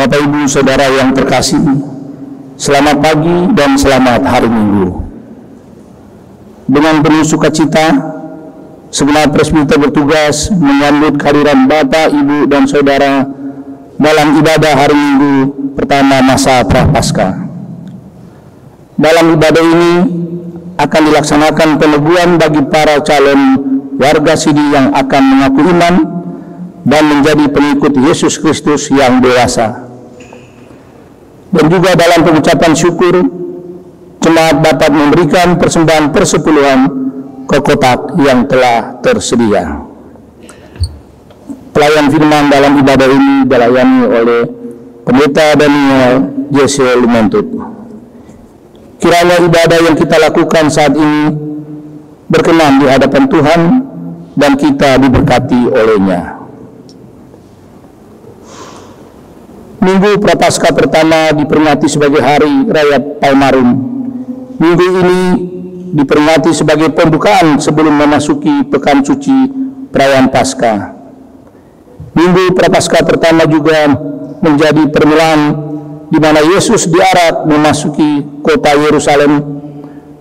Bapak Ibu Saudara yang terkasih, selamat pagi dan selamat hari Minggu. Dengan penuh sukacita, segenap presbiter bertugas menyambut kehadiran Bapak, Ibu, dan Saudara dalam ibadah hari Minggu pertama masa Prapaskah. Dalam ibadah ini akan dilaksanakan peneguhan bagi para calon warga Sidi yang akan mengaku iman dan menjadi pengikut Yesus Kristus yang dewasa. Dan juga dalam pengucapan syukur, jemaat dapat memberikan persembahan persepuluhan ke kotak yang telah tersedia. Pelayan firman dalam ibadah ini dilayani oleh Pendeta Daniel Jesse Limentut. Kiranya ibadah yang kita lakukan saat ini berkenan di hadapan Tuhan dan kita diberkati olehnya. Minggu Prapaskah pertama diperingati sebagai hari Raya Palmarum. Minggu ini diperingati sebagai pembukaan sebelum memasuki Pekan Suci Perayaan Paskah. Minggu Prapaskah pertama juga menjadi permulaan di mana Yesus diarak memasuki kota Yerusalem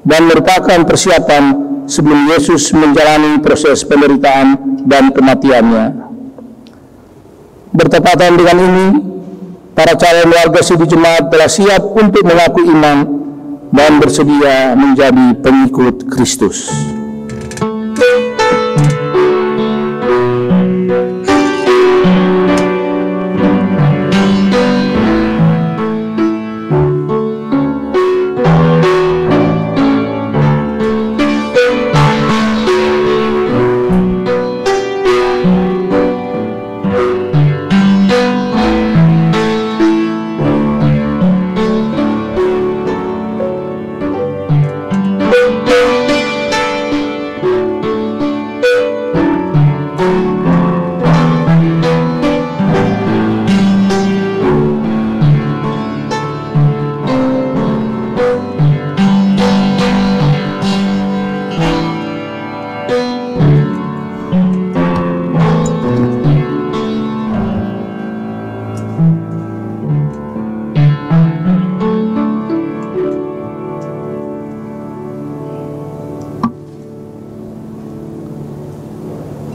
dan merupakan persiapan sebelum Yesus menjalani proses penderitaan dan kematiannya. Bertepatan dengan ini, para calon warga Sidi Jemaat telah siap untuk mengaku iman dan bersedia menjadi pengikut Kristus.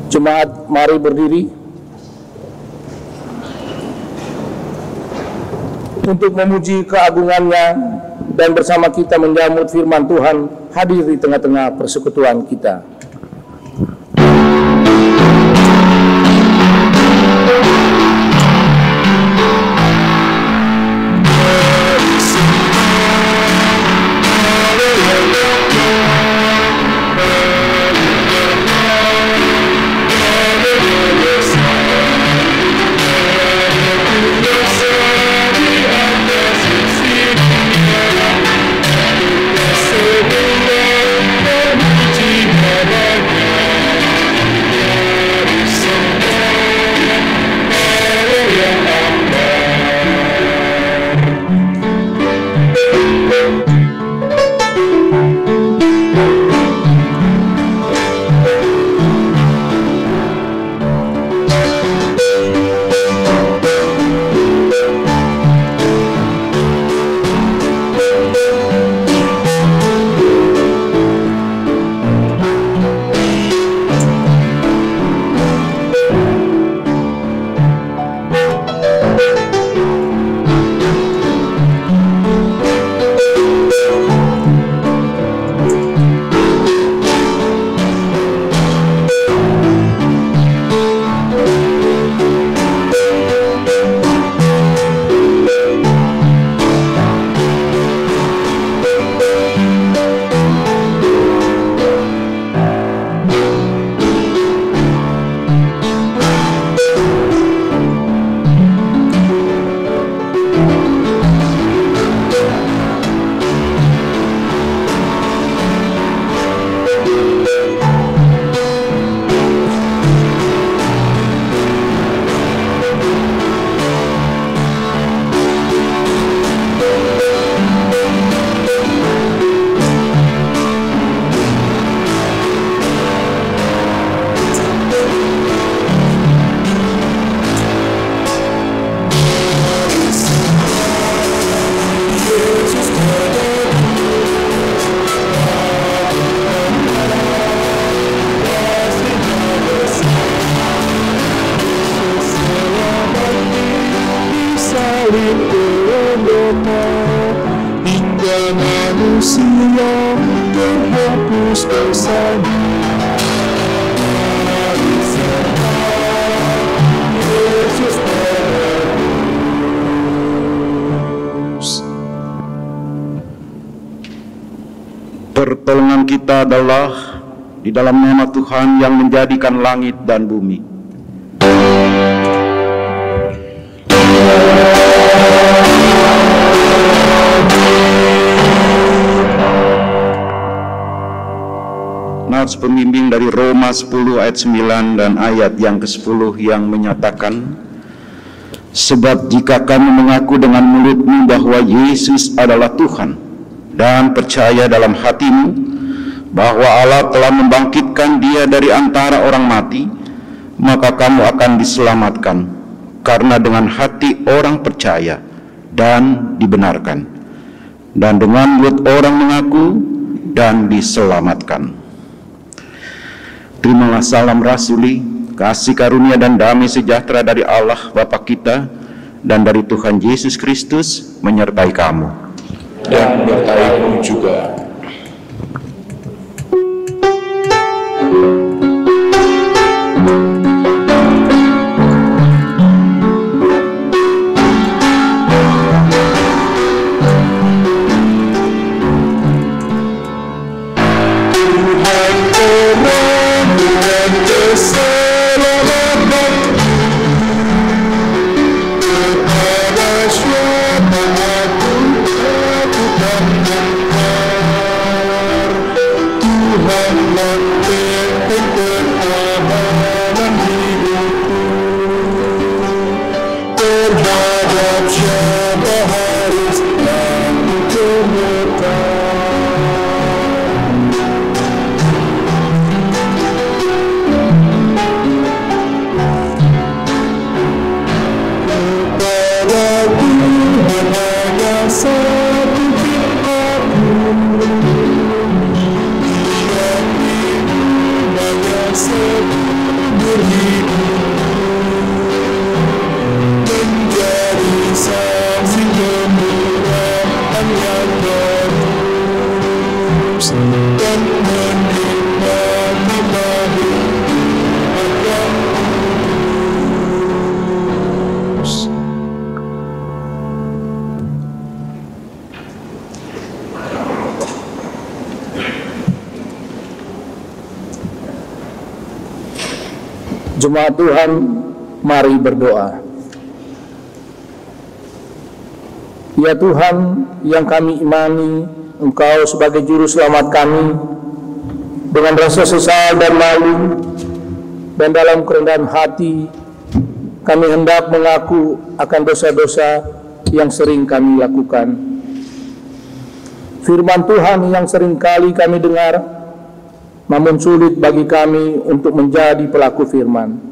Jemaat, mari berdiri untuk memuji keagungannya dan bersama kita menjamu firman Tuhan hadir di tengah-tengah persekutuan kita. manusia terhapus dosanya. Yesus terus. Pertolongan kita adalah di dalam nama Tuhan yang menjadikan langit dan bumi. Nats pembimbing dari Roma 10 ayat 9 dan ayat yang ke-10 yang menyatakan, sebab jika kamu mengaku dengan mulutmu bahwa Yesus adalah Tuhan dan percaya dalam hatimu bahwa Allah telah membangkitkan Dia dari antara orang mati, maka kamu akan diselamatkan, karena dengan hati orang percaya dan dibenarkan, dan dengan mulut orang mengaku dan diselamatkan. Terimalah salam rasuli, kasih karunia dan damai sejahtera dari Allah Bapa kita dan dari Tuhan Yesus Kristus menyertai kamu dan menyertaimu juga. Jemaat Tuhan, mari berdoa. Ya Tuhan, yang kami imani, Engkau sebagai juru selamat kami, dengan rasa sesal dan malu, dan dalam kerendahan hati, kami hendak mengaku akan dosa-dosa yang sering kami lakukan. Firman Tuhan yang sering kali kami dengar, namun sulit bagi kami untuk menjadi pelaku firman.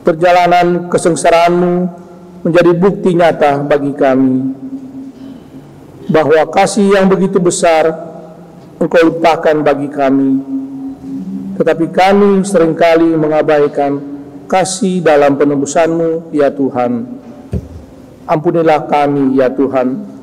Perjalanan kesengsaraanmu menjadi bukti nyata bagi kami bahwa kasih yang begitu besar Engkau limpahkan bagi kami, tetapi kami seringkali mengabaikan kasih dalam penebusan-Mu, ya Tuhan. Ampunilah kami, ya Tuhan.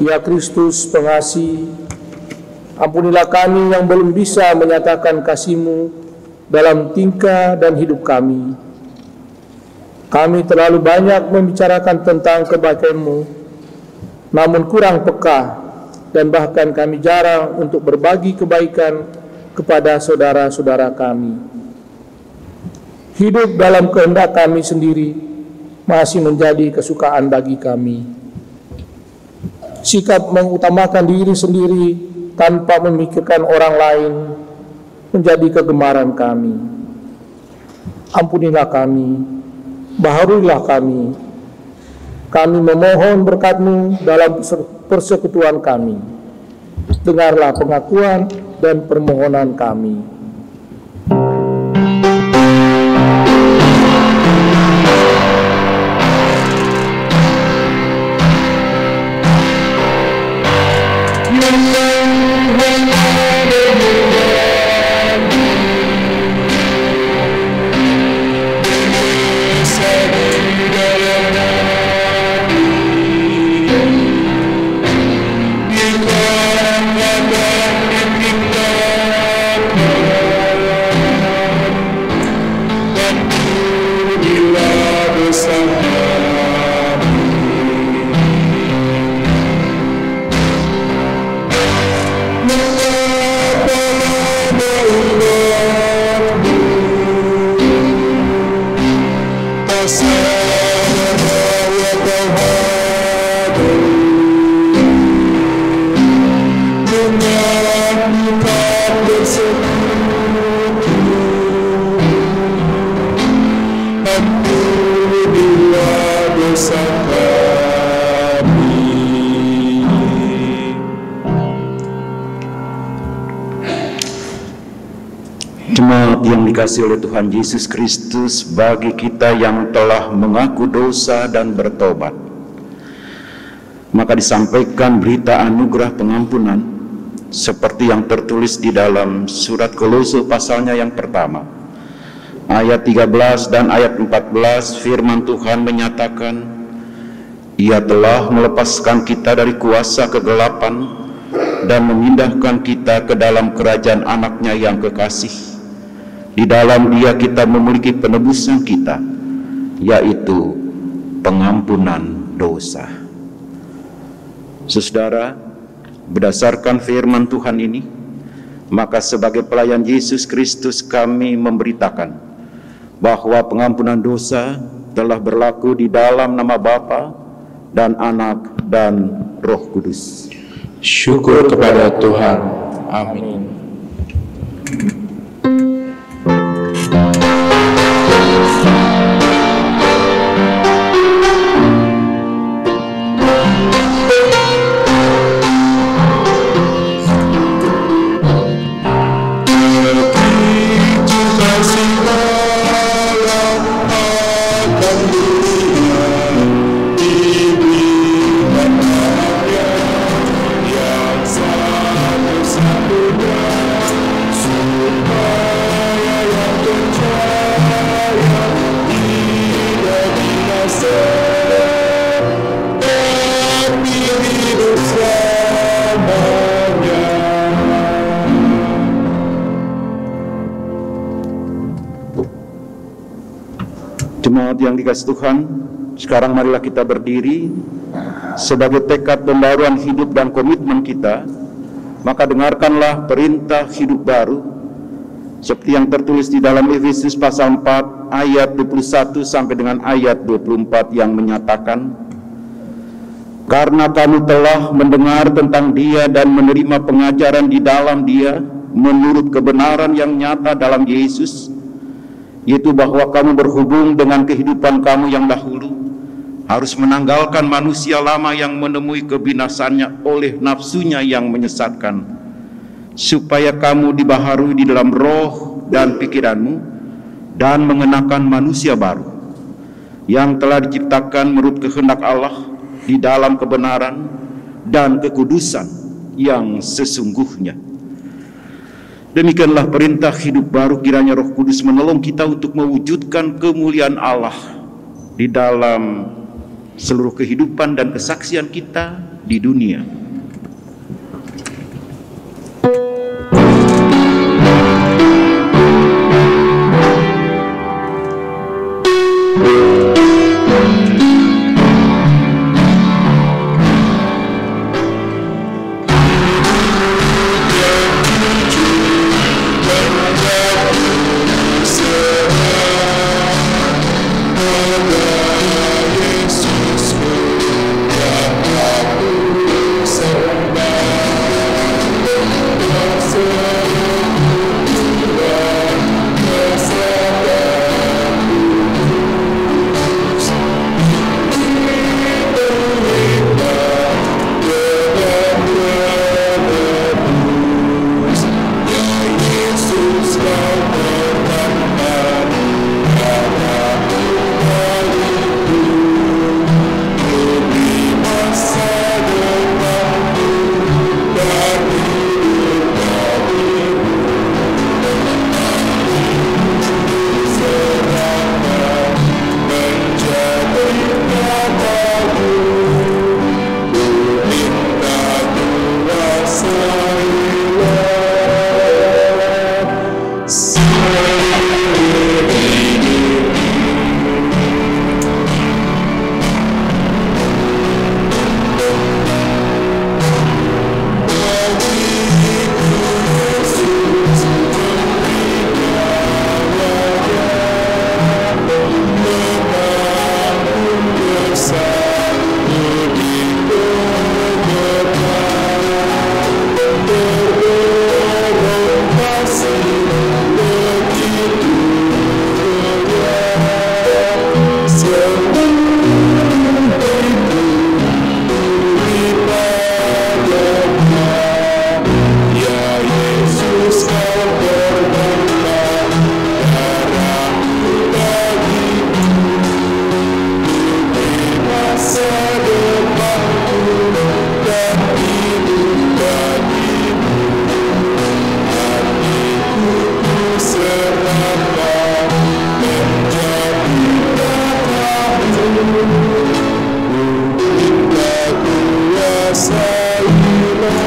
Ya Kristus pengasih, ampunilah kami yang belum bisa menyatakan kasih-Mu dalam tingkah dan hidup kami. Kami terlalu banyak membicarakan tentang kebaikan-Mu, namun kurang peka, dan bahkan kami jarang untuk berbagi kebaikan kepada saudara-saudara kami. Hidup dalam kehendak kami sendiri masih menjadi kesukaan bagi kami. Sikap mengutamakan diri sendiri tanpa memikirkan orang lain menjadi kegemaran kami. Ampunilah kami, baharuilah kami. Kami memohon berkat-Mu dalam persekutuan kami. Dengarlah pengakuan dan permohonan kami. Jemaat yang dikasihi oleh Tuhan Yesus Kristus, bagi kita yang telah mengaku dosa dan bertobat, maka disampaikan berita anugerah pengampunan seperti yang tertulis di dalam surat Kolose pasalnya yang pertama, ayat 13 dan ayat 14. Firman Tuhan menyatakan, Ia telah melepaskan kita dari kuasa kegelapan dan memindahkan kita ke dalam kerajaan anaknya yang kekasih. Di dalam Dia kita memiliki penebusan kita, yaitu pengampunan dosa. Saudara, berdasarkan firman Tuhan ini, maka sebagai pelayan Yesus Kristus kami memberitakan bahwa pengampunan dosa telah berlaku di dalam nama Bapa dan Anak dan Roh Kudus. Syukur kepada Tuhan. Amin. Jemaat yang dikasihi Tuhan, sekarang marilah kita berdiri sebagai tekad pembaruan hidup dan komitmen kita. Maka dengarkanlah perintah hidup baru seperti yang tertulis di dalam Efesus pasal 4 ayat 21 sampai dengan ayat 24 yang menyatakan, karena kamu telah mendengar tentang Dia dan menerima pengajaran di dalam Dia menurut kebenaran yang nyata dalam Yesus, yaitu bahwa kamu berhubung dengan kehidupan kamu yang dahulu harus menanggalkan manusia lama yang menemui kebinasannya oleh nafsunya yang menyesatkan, supaya kamu dibaharui di dalam roh dan pikiranmu dan mengenakan manusia baru yang telah diciptakan menurut kehendak Allah di dalam kebenaran dan kekudusan yang sesungguhnya. Demikianlah perintah hidup baru, kiranya Roh Kudus menolong kita untuk mewujudkan kemuliaan Allah di dalam seluruh kehidupan dan kesaksian kita di dunia. Bapak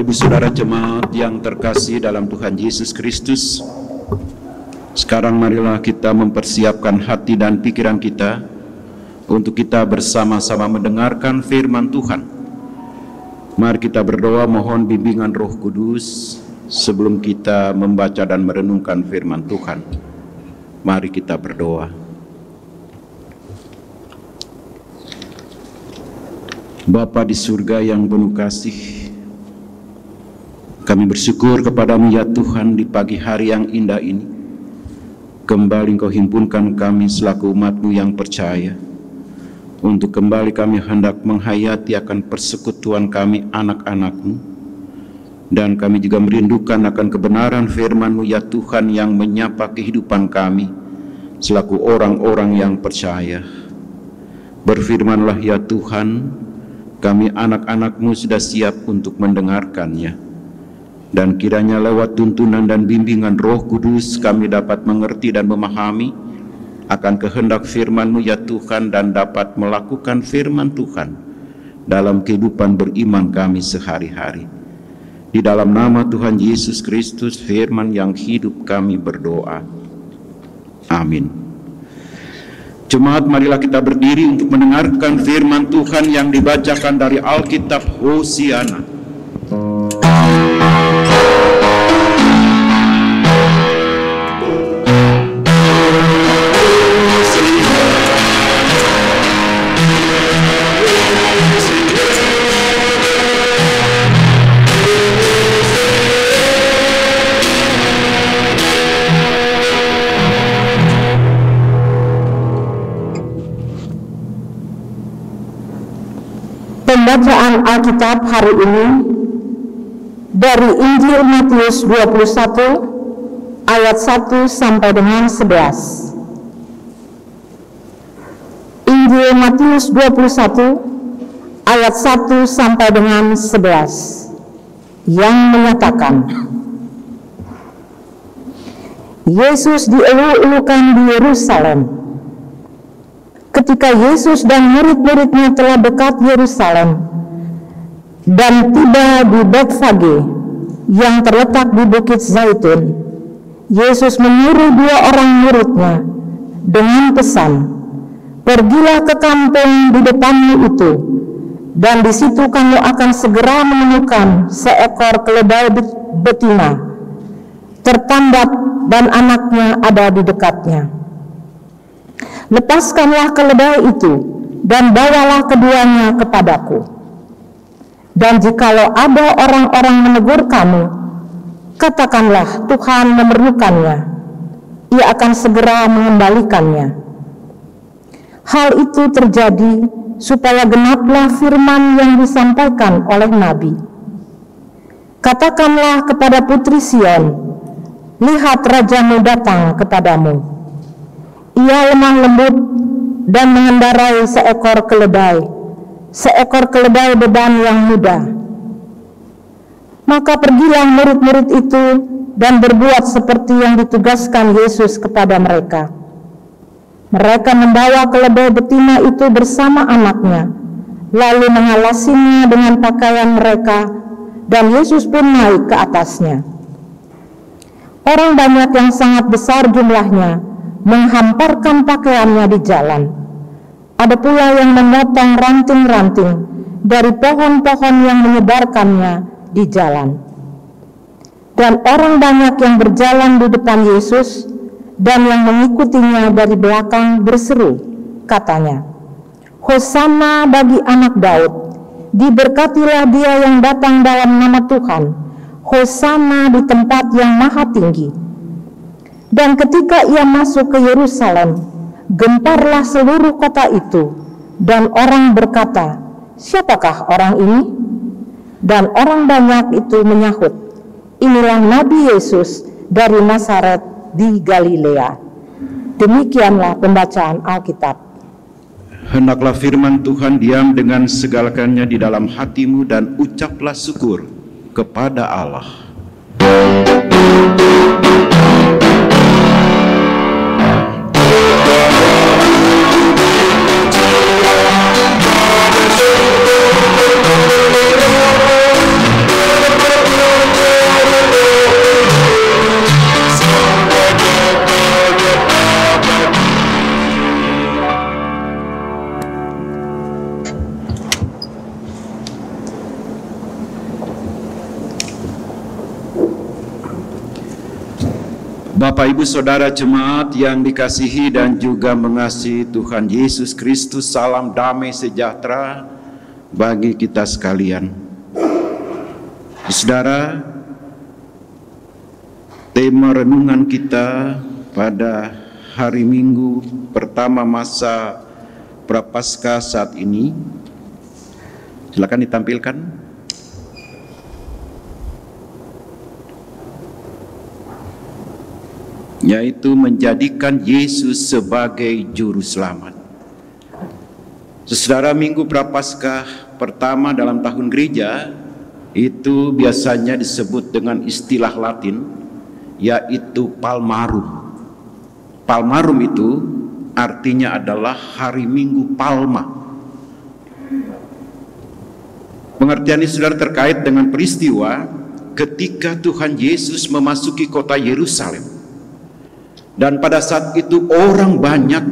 Ibu Saudara jemaat yang terkasih dalam Tuhan Yesus Kristus, sekarang marilah kita mempersiapkan hati dan pikiran kita untuk kita bersama-sama mendengarkan firman Tuhan. Mari kita berdoa mohon bimbingan Roh Kudus sebelum kita membaca dan merenungkan firman Tuhan. Mari kita berdoa. Bapa di surga yang penuh kasih, kami bersyukur kepadamu ya Tuhan di pagi hari yang indah ini. Kembali Engkau himpunkan kami selaku umat-Mu yang percaya. Untuk kembali kami hendak menghayati akan persekutuan kami anak-anak-Mu. Dan kami juga merindukan akan kebenaran firman-Mu ya Tuhan yang menyapa kehidupan kami selaku orang-orang yang percaya. Berfirmanlah ya Tuhan, kami anak-anak-Mu sudah siap untuk mendengarkannya. Dan kiranya lewat tuntunan dan bimbingan Roh Kudus kami dapat mengerti dan memahami akan kehendak firman-Mu ya Tuhan, dan dapat melakukan firman Tuhan dalam kehidupan beriman kami sehari-hari. Di dalam nama Tuhan Yesus Kristus firman yang hidup kami berdoa. Amin. Jemaat, marilah kita berdiri untuk mendengarkan firman Tuhan yang dibacakan dari Alkitab Hosiana. Pembacaan Alkitab hari ini dari Injil Matius 21 ayat 1 sampai dengan 11. Injil Matius 21 ayat 1 sampai dengan 11 yang menyatakan, Yesus dielu-elukan di Yerusalem. Ketika Yesus dan murid-muridnya telah dekat Yerusalem dan tiba di Betfage yang terletak di Bukit Zaitun, Yesus menyuruh 2 orang muridnya dengan pesan, "Pergilah ke kampung di depanmu itu, dan di situ kamu akan segera menemukan seekor keledai betina tertandap dan anaknya ada di dekatnya. Lepaskanlah keledai itu dan bawalah keduanya kepadaku. Dan jikalau ada orang-orang menegur kamu, katakanlah Tuhan memerlukannya, Ia akan segera mengembalikannya." Hal itu terjadi supaya genaplah firman yang disampaikan oleh Nabi. "Katakanlah kepada putri Sion, lihat rajamu datang kepadamu. Ia lemah lembut dan mengendarai seekor keledai beban yang mudah." Maka pergilah murid-murid itu dan berbuat seperti yang ditugaskan Yesus kepada mereka. Mereka membawa keledai betina itu bersama anaknya, lalu mengalasinya dengan pakaian mereka, dan Yesus pun naik ke atasnya. Orang banyak yang sangat besar jumlahnya menghamparkan pakaiannya di jalan. Ada pula yang memotong ranting-ranting dari pohon-pohon yang menyebarkannya di jalan. Dan orang banyak yang berjalan di depan Yesus dan yang mengikutinya dari belakang berseru, katanya, "Hosana bagi anak Daud, diberkatilah dia yang datang dalam nama Tuhan, Hosana di tempat yang maha tinggi." Dan ketika ia masuk ke Yerusalem, gemparlah seluruh kota itu, dan orang berkata, "Siapakah orang ini?" Dan orang banyak itu menyahut, "Inilah Nabi Yesus dari Nazaret di Galilea." Demikianlah pembacaan Alkitab. Hendaklah firman Tuhan diam dengan segalakannya di dalam hatimu dan ucaplah syukur kepada Allah. Bapak, Ibu, Saudara jemaat yang dikasihi dan juga mengasihi Tuhan Yesus Kristus, salam damai sejahtera bagi kita sekalian. Saudara, tema renungan kita pada hari Minggu pertama masa Prapaskah saat ini, silakan ditampilkan. Yaitu menjadikan Yesus sebagai juru selamat. Saudara, Minggu Prapaskah pertama dalam tahun gereja itu biasanya disebut dengan istilah Latin, yaitu Palmarum. Palmarum itu artinya adalah hari Minggu Palma. Pengertian ini, saudara, terkait dengan peristiwa ketika Tuhan Yesus memasuki kota Yerusalem. Dan pada saat itu orang banyak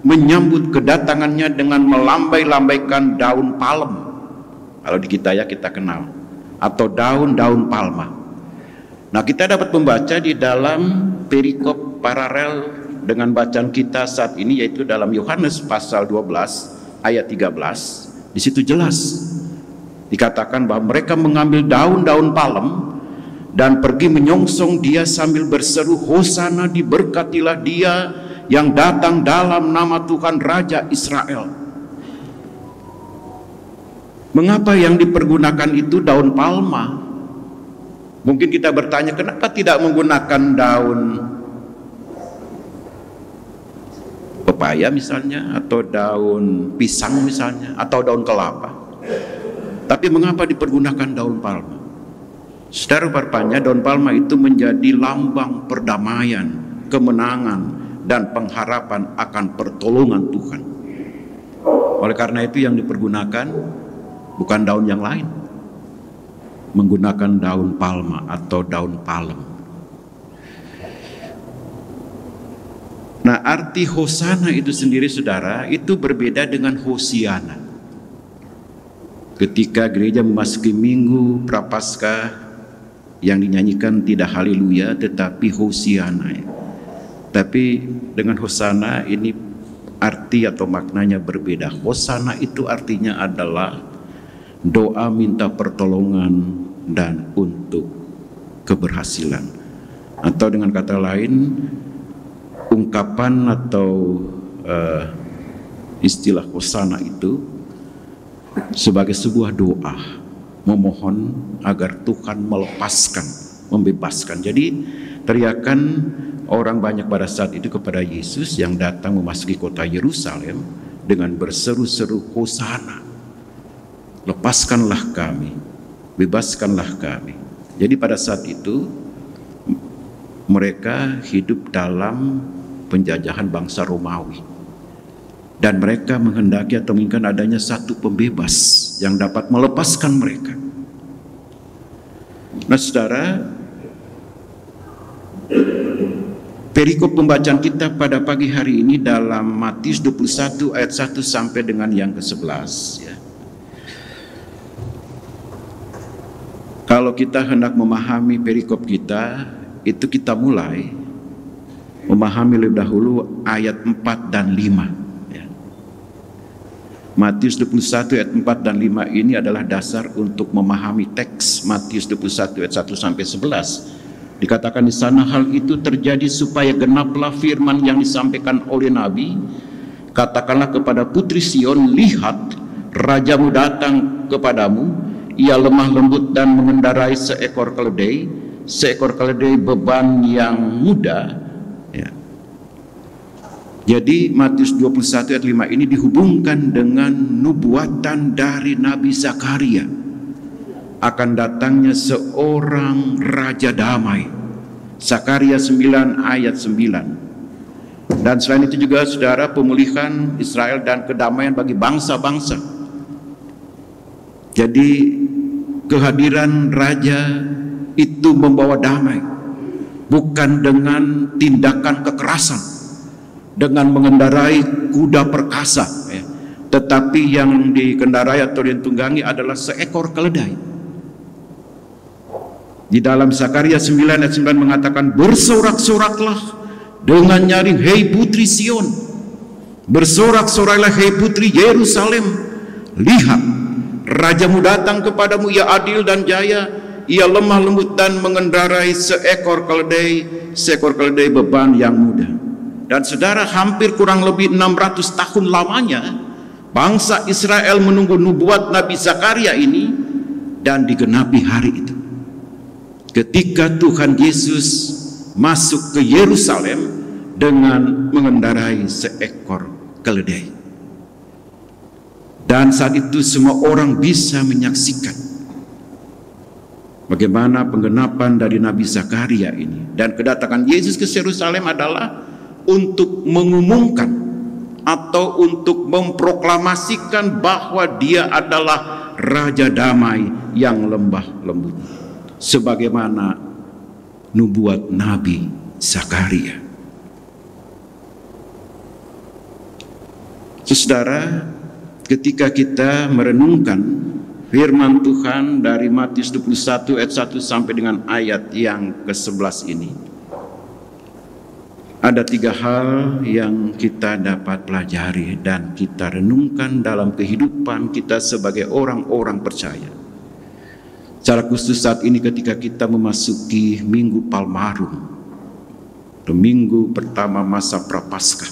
menyambut kedatangannya dengan melambai-lambaikan daun palem. Kalau di kita ya kita kenal, atau daun-daun palma. Nah, kita dapat membaca di dalam perikop paralel dengan bacaan kita saat ini, yaitu dalam Yohanes pasal 12 ayat 13. Di situ jelas dikatakan bahwa mereka mengambil daun-daun palem dan pergi menyongsong dia sambil berseru, "Hosana, diberkatilah dia yang datang dalam nama Tuhan Raja Israel." Mengapa yang dipergunakan itu daun palma? Mungkin kita bertanya, kenapa tidak menggunakan daun pepaya misalnya, atau daun pisang misalnya, atau daun kelapa? Tapi mengapa dipergunakan daun palma? Saudara, rupanya daun palma itu menjadi lambang perdamaian, kemenangan, dan pengharapan akan pertolongan Tuhan. Oleh karena itu yang dipergunakan bukan daun yang lain, menggunakan daun palma atau daun palem. Nah, arti Hosana itu sendiri, saudara, itu berbeda dengan Hosiana. Ketika gereja memasuki Minggu Prapaskah, yang dinyanyikan tidak haleluya tetapi Hosiana. Tapi dengan Hosana ini arti atau maknanya berbeda. Hosana itu artinya adalah doa minta pertolongan dan untuk keberhasilan. Atau dengan kata lain, ungkapan atau istilah Hosana itu sebagai sebuah doa memohon agar Tuhan melepaskan, membebaskan. Jadi teriakan orang banyak pada saat itu kepada Yesus yang datang memasuki kota Yerusalem dengan berseru-seru, "Hosana, lepaskanlah kami, bebaskanlah kami." Jadi pada saat itu mereka hidup dalam penjajahan bangsa Romawi, dan mereka menghendaki atau menginginkan adanya satu pembebas yang dapat melepaskan mereka. Nah, saudara, perikop pembacaan kita pada pagi hari ini dalam Matius 21 ayat 1 sampai dengan yang ke-11 ya. Kalau kita hendak memahami perikop kita, itu kita mulai memahami lebih dahulu ayat 4 dan 5. Matius 21 ayat 4 dan 5 ini adalah dasar untuk memahami teks Matius 21 ayat 1 sampai 11. Dikatakan di sana, hal itu terjadi supaya genaplah firman yang disampaikan oleh Nabi. Katakanlah kepada putri Sion, lihat, rajamu datang kepadamu, ia lemah lembut dan mengendarai seekor keledai beban yang mudah. Ya. Jadi Matius 21 ayat 5 ini dihubungkan dengan nubuatan dari Nabi Zakaria akan datangnya seorang raja damai. Zakaria 9 ayat 9. Dan selain itu juga saudara, pemulihan Israel dan kedamaian bagi bangsa-bangsa. Jadi kehadiran raja itu membawa damai, bukan dengan tindakan kekerasan, dengan mengendarai kuda perkasa, ya. Tetapi yang dikendarai atau ditunggangi adalah seekor keledai. Di dalam Zakaria 9 ayat 9 mengatakan, bersorak-soraklah dengan nyaring, hei putri Sion, bersorak-soraklah hei putri Yerusalem, lihat rajamu datang kepadamu, ia adil dan jaya, ia lemah lembut dan mengendarai seekor keledai beban yang mudah. Dan saudara, hampir kurang lebih 600 tahun lamanya bangsa Israel menunggu nubuat Nabi Zakaria ini, dan digenapi hari itu ketika Tuhan Yesus masuk ke Yerusalem dengan mengendarai seekor keledai. Dan saat itu semua orang bisa menyaksikan bagaimana penggenapan dari Nabi Zakaria ini. Dan kedatangan Yesus ke Yerusalem adalah untuk mengumumkan atau untuk memproklamasikan bahwa dia adalah Raja Damai yang lembah lembut, sebagaimana nubuat Nabi Zakaria. Saudara, ketika kita merenungkan firman Tuhan dari Matius 21 ayat 1 sampai dengan ayat yang ke-11 ini, ada 3 hal yang kita dapat pelajari dan kita renungkan dalam kehidupan kita sebagai orang-orang percaya. Secara khusus saat ini ketika kita memasuki Minggu Palmarum, minggu pertama masa Prapaskah.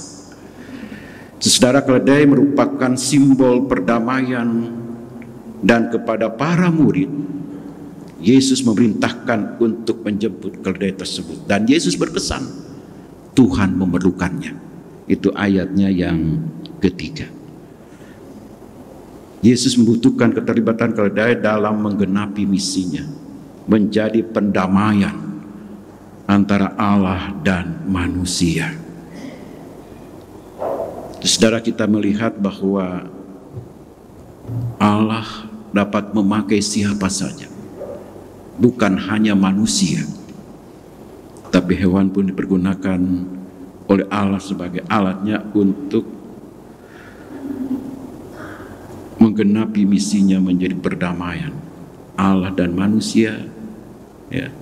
Saudara, keledai merupakan simbol perdamaian, dan kepada para murid Yesus memerintahkan untuk menjemput keledai tersebut, dan Yesus berpesan Tuhan memerlukannya. Itu ayatnya yang ketiga. Yesus membutuhkan keterlibatan keledai dalam menggenapi misinya, menjadi pendamaian antara Allah dan manusia. Saudara, kita melihat bahwa Allah dapat memakai siapa saja, bukan hanya manusia, tapi hewan pun dipergunakan oleh Allah sebagai alatnya untuk menggenapi misinya menjadi perdamaian Allah dan manusia, ya.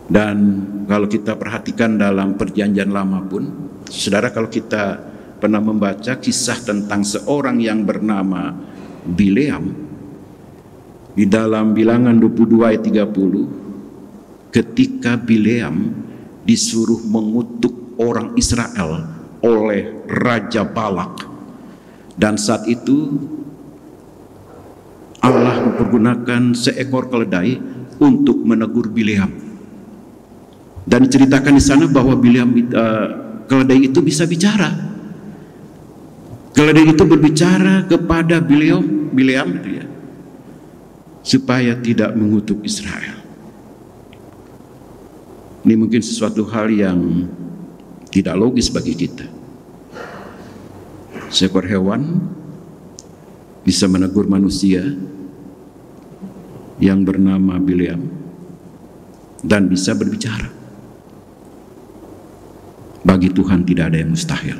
Dan kalau kita perhatikan dalam Perjanjian Lama pun, saudara, kalau kita pernah membaca kisah tentang seorang yang bernama Bileam di dalam Bilangan 22 ayat 30, ketika Bileam disuruh mengutuk orang Israel oleh Raja Balak, dan saat itu Allah mempergunakan seekor keledai untuk menegur Bileam. Dan diceritakan di sana bahwa keledai itu bisa bicara. Keledai itu berbicara kepada Bileam itu ya, supaya tidak mengutuk Israel. Ini mungkin sesuatu hal yang tidak logis bagi kita. Seekor hewan bisa menegur manusia yang bernama Bileam dan bisa berbicara. Bagi Tuhan tidak ada yang mustahil.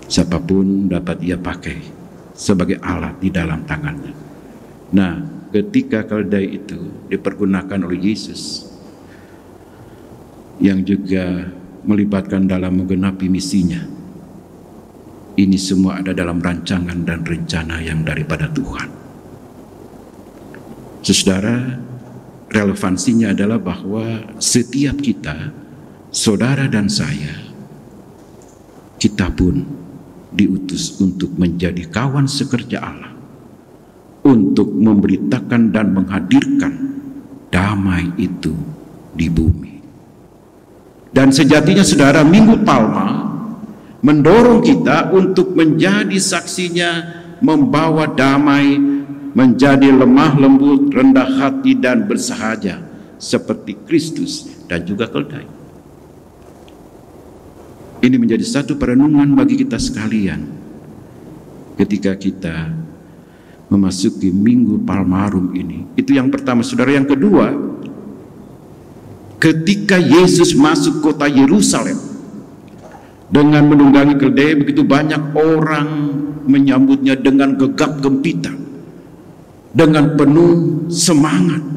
Siapapun dapat ia pakai sebagai alat di dalam tangannya. Nah, ketika keledai itu dipergunakan oleh Yesus, yang juga melibatkan dalam menggenapi misinya, ini semua ada dalam rancangan dan rencana yang daripada Tuhan. Saudara, relevansinya adalah bahwa setiap kita, saudara dan saya, kita pun diutus untuk menjadi kawan sekerja Allah, untuk memberitakan dan menghadirkan damai itu di bumi. Dan sejatinya saudara, Minggu Palma mendorong kita untuk menjadi saksinya, membawa damai, menjadi lemah lembut, rendah hati dan bersahaja seperti Kristus dan juga keledai. Ini menjadi satu perenungan bagi kita sekalian ketika kita memasuki Minggu Palmarum ini. Itu yang pertama, saudara. Yang kedua, ketika Yesus masuk kota Yerusalem dengan menunggangi keledai, begitu banyak orang menyambutnya dengan gegap gempita, dengan penuh semangat.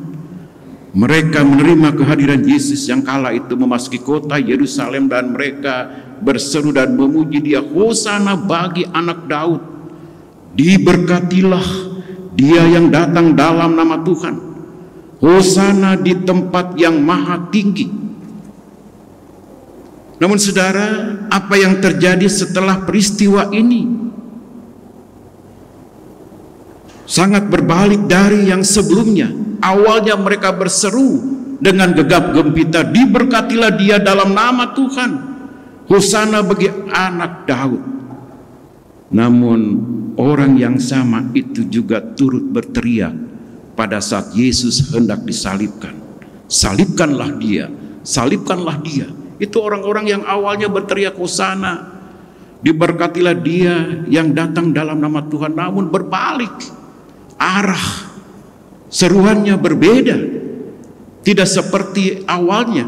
Mereka menerima kehadiran Yesus yang kala itu memasuki kota Yerusalem, dan mereka berseru dan memuji Dia, "Hosana bagi anak Daud, diberkatilah Dia yang datang dalam nama Tuhan, hosana di tempat yang maha tinggi." Namun saudara, apa yang terjadi setelah peristiwa ini sangat berbalik dari yang sebelumnya. Awalnya mereka berseru dengan gegap gempita, "Diberkatilah Dia dalam nama Tuhan, hosana bagi anak Daud." Namun orang yang sama itu juga turut berteriak pada saat Yesus hendak disalibkan, "Salibkanlah Dia, salibkanlah Dia." Itu orang-orang yang awalnya berteriak hosana, diberkatilah Dia yang datang dalam nama Tuhan, namun berbalik arah, seruannya berbeda, tidak seperti awalnya.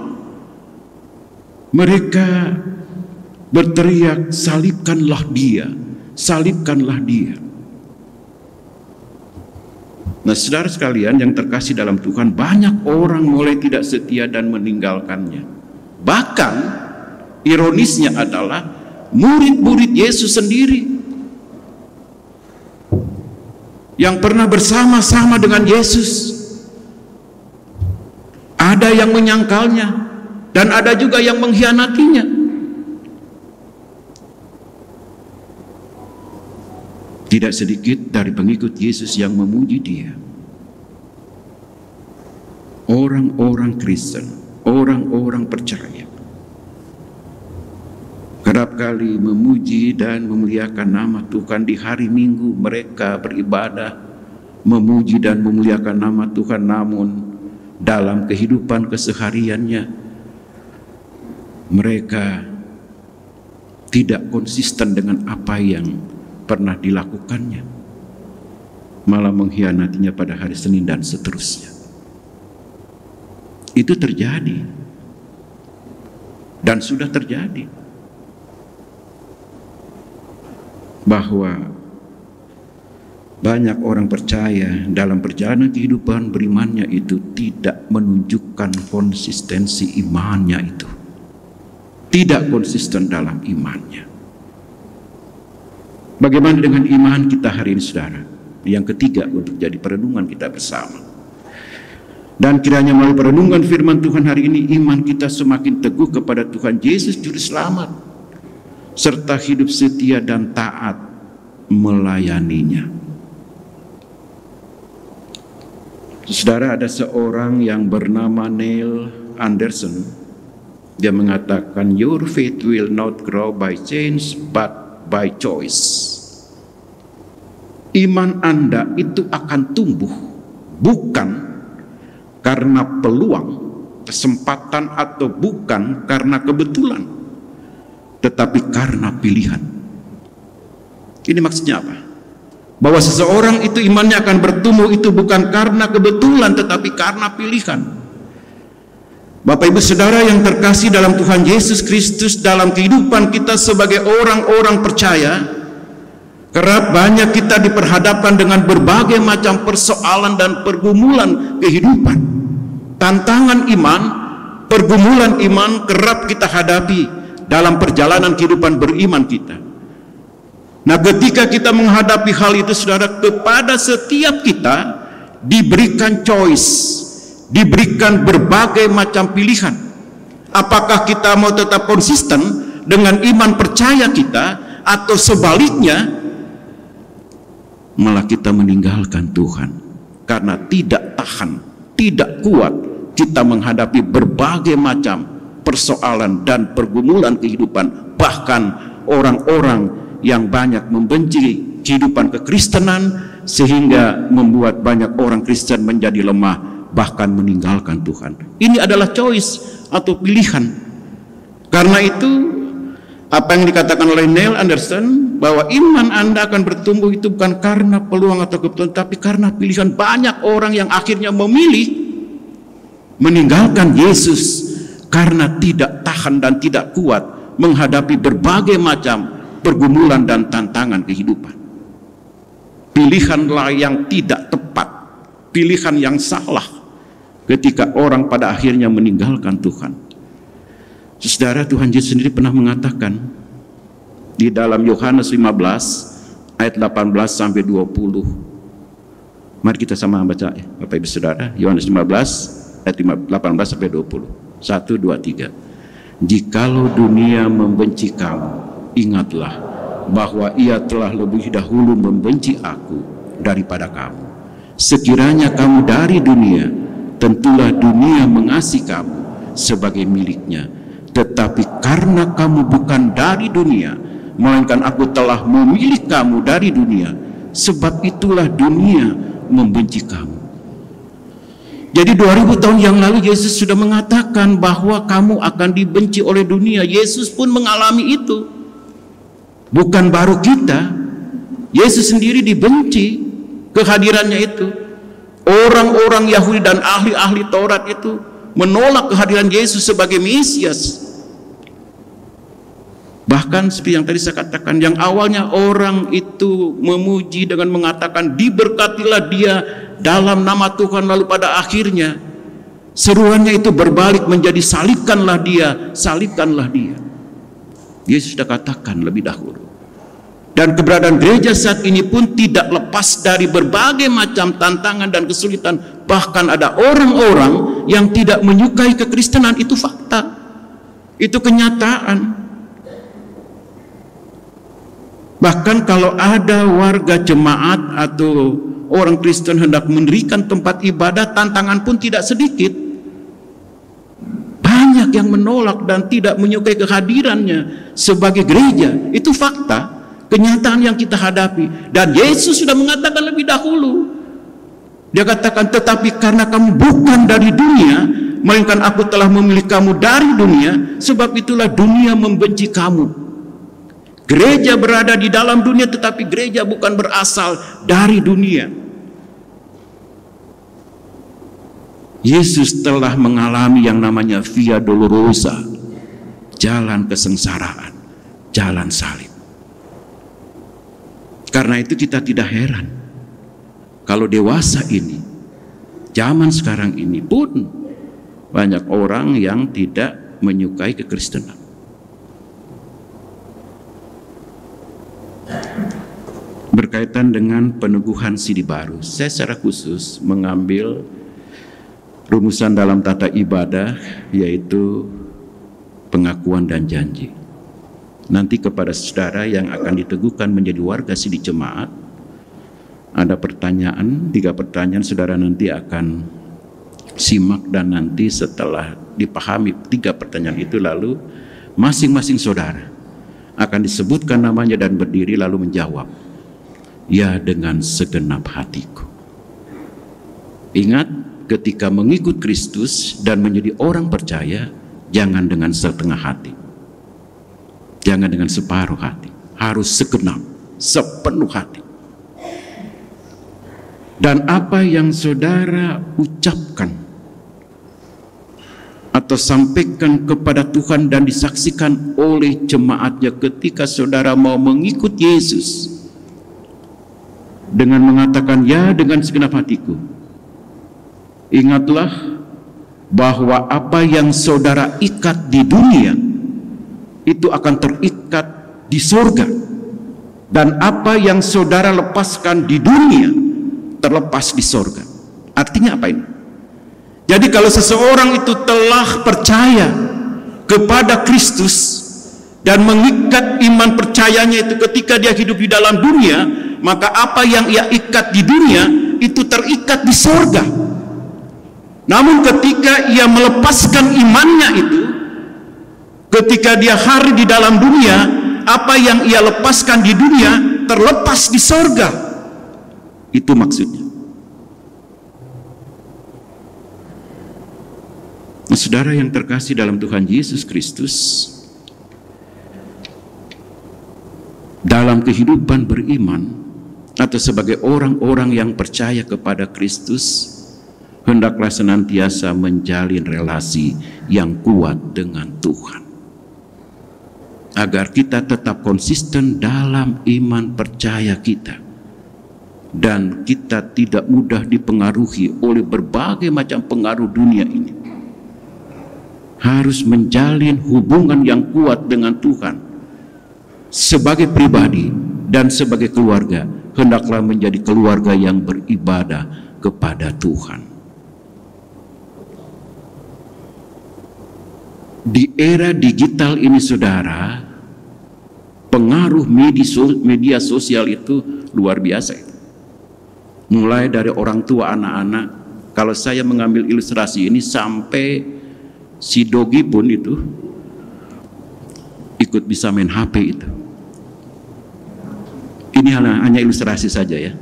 Mereka berteriak, "Salibkanlah Dia, salibkanlah Dia." Nah, saudara sekalian yang terkasih dalam Tuhan, banyak orang mulai tidak setia dan meninggalkannya. Bahkan ironisnya adalah murid-murid Yesus sendiri yang pernah bersama-sama dengan Yesus, ada yang menyangkalnya dan ada juga yang mengkhianatinya. Tidak sedikit dari pengikut Yesus yang memuji Dia. Orang-orang Kristen, orang-orang percaya, kerap kali memuji dan memuliakan nama Tuhan. Di hari Minggu mereka beribadah, memuji dan memuliakan nama Tuhan, namun dalam kehidupan kesehariannya mereka tidak konsisten dengan apa yang pernah dilakukannya, malah mengkhianatinya pada hari Senin dan seterusnya. Itu terjadi dan sudah terjadi, bahwa banyak orang percaya dalam perjalanan kehidupan berimannya itu tidak menunjukkan konsistensi imannya, itu tidak konsisten dalam imannya. Bagaimana dengan iman kita hari ini, saudara? Yang ketiga untuk jadi perenungan kita bersama. Dan kiranya melalui perenungan firman Tuhan hari ini, iman kita semakin teguh kepada Tuhan Yesus Juru Selamat, serta hidup setia dan taat melayaninya. Saudara, ada seorang yang bernama Neil Anderson. Dia mengatakan, "Your faith will not grow by change but by choice." Iman Anda itu akan tumbuh bukan karena peluang, kesempatan, atau bukan karena kebetulan, tetapi karena pilihan. Ini maksudnya apa? Bahwa seseorang itu imannya akan bertumbuh itu bukan karena kebetulan, tetapi karena pilihan. Bapak Ibu Saudara yang terkasih dalam Tuhan Yesus Kristus, dalam kehidupan kita sebagai orang-orang percaya, kerap banyak kita diperhadapkan dengan berbagai macam persoalan dan pergumulan kehidupan. Tantangan iman, pergumulan iman kerap kita hadapi dalam perjalanan kehidupan beriman kita. Nah, ketika kita menghadapi hal itu, saudara, kepada setiap kita diberikan choice, diberikan berbagai macam pilihan. Apakah kita mau tetap konsisten dengan iman percaya kita, atau sebaliknya malah kita meninggalkan Tuhan karena tidak tahan, tidak kuat kita menghadapi berbagai macam persoalan dan pergumulan kehidupan, bahkan orang-orang yang banyak membenci kehidupan kekristenan, sehingga membuat banyak orang Kristen menjadi lemah, bahkan meninggalkan Tuhan. Ini adalah choice atau pilihan. Karena itu, apa yang dikatakan oleh Neil Anderson, bahwa iman Anda akan bertumbuh itu bukan karena peluang atau kebetulan, tapi karena pilihan. Banyak orang yang akhirnya memilih meninggalkan Yesus karena tidak tahan dan tidak kuat menghadapi berbagai macam pergumulan dan tantangan kehidupan. Pilihanlah yang tidak tepat, pilihan yang salah ketika orang pada akhirnya meninggalkan Tuhan. Saudara, Tuhan Yesus sendiri pernah mengatakan di dalam Yohanes 15 ayat 18 sampai 20. Mari kita sama baca ya, Bapak Ibu Saudara. Yohanes 15 ayat 18 sampai 20. 1, 2, 3. Jikalau dunia membenci kamu, ingatlah bahwa ia telah lebih dahulu membenci aku daripada kamu. Sekiranya kamu dari dunia, tentulah dunia mengasihi kamu sebagai miliknya. Tetapi karena kamu bukan dari dunia, melainkan aku telah memilih kamu dari dunia, sebab itulah dunia membenci kamu. Jadi 2000 tahun yang lalu Yesus sudah mengatakan bahwa kamu akan dibenci oleh dunia. Yesus pun mengalami itu. Bukan baru kita. Yesus sendiri dibenci, kehadirannya itu. Orang-orang Yahudi dan ahli-ahli Taurat itu menolak kehadiran Yesus sebagai Mesias. Bahkan seperti yang tadi saya katakan, yang awalnya orang itu memuji dengan mengatakan diberkatilah dia dalam nama Tuhan, lalu pada akhirnya seruannya itu berbalik menjadi salibkanlah dia, salibkanlah dia. Yesus sudah katakan lebih dahulu. Dan keberadaan gereja saat ini pun tidak lepas dari berbagai macam tantangan dan kesulitan. Bahkan ada orang-orang yang tidak menyukai kekristenan. Itu fakta, itu kenyataan. Bahkan kalau ada warga jemaat atau orang Kristen hendak mendirikan tempat ibadah, tantangan pun tidak sedikit. Banyak yang menolak dan tidak menyukai kehadirannya sebagai gereja. Itu fakta, kenyataan yang kita hadapi. Dan Yesus sudah mengatakan lebih dahulu. Dia katakan, tetapi karena kamu bukan dari dunia, melainkan aku telah memilih kamu dari dunia, sebab itulah dunia membenci kamu. Gereja berada di dalam dunia, tetapi gereja bukan berasal dari dunia. Yesus telah mengalami yang namanya Via Dolorosa, jalan kesengsaraan, jalan salib. Karena itu kita tidak heran kalau dewasa ini, zaman sekarang ini pun banyak orang yang tidak menyukai kekristenan. Berkaitan dengan peneguhan sidi baru, saya secara khusus mengambil rumusan dalam tata ibadah, yaitu pengakuan dan janji. Nanti kepada saudara yang akan diteguhkan menjadi warga sidi jemaat, ada pertanyaan, 3 pertanyaan saudara nanti akan simak, dan nanti setelah dipahami 3 pertanyaan itu, lalu masing-masing saudara akan disebutkan namanya dan berdiri lalu menjawab, ya dengan segenap hatiku. Ingat, ketika mengikut Kristus dan menjadi orang percaya, jangan dengan setengah hati, jangan dengan separuh hati, harus segenap, sepenuh hati. Dan apa yang saudara ucapkan atau sampaikan kepada Tuhan dan disaksikan oleh jemaatnya ketika saudara mau mengikut Yesus dengan mengatakan ya dengan segenap hatiku, ingatlah bahwa apa yang saudara ikat di dunia itu akan terikat di surga, dan apa yang saudara lepaskan di dunia terlepas di surga. Artinya apa ini? Jadi kalau seseorang itu telah percaya kepada Kristus dan mengikat iman percayanya itu ketika dia hidup di dalam dunia, maka apa yang ia ikat di dunia itu terikat di surga. Namun ketika ia melepaskan imannya itu, ketika dia hari di dalam dunia apa yang ia lepaskan di dunia terlepas di sorga. Itu maksudnya. Nah, saudara yang terkasih dalam Tuhan Yesus Kristus, dalam kehidupan beriman atau sebagai orang-orang yang percaya kepada Kristus, hendaklah senantiasa menjalin relasi yang kuat dengan Tuhan, agar kita tetap konsisten dalam iman percaya kita, dan kita tidak mudah dipengaruhi oleh berbagai macam pengaruh dunia ini. Harus menjalin hubungan yang kuat dengan Tuhan. Sebagai pribadi dan sebagai keluarga, hendaklah menjadi keluarga yang beribadah kepada Tuhan. Di era digital ini, saudara, pengaruh media sosial itu luar biasa. Mulai dari orang tua, anak-anak. Kalau saya mengambil ilustrasi ini, sampai si Dogi pun itu ikut bisa main HP itu. Ini hanya ilustrasi saja ya.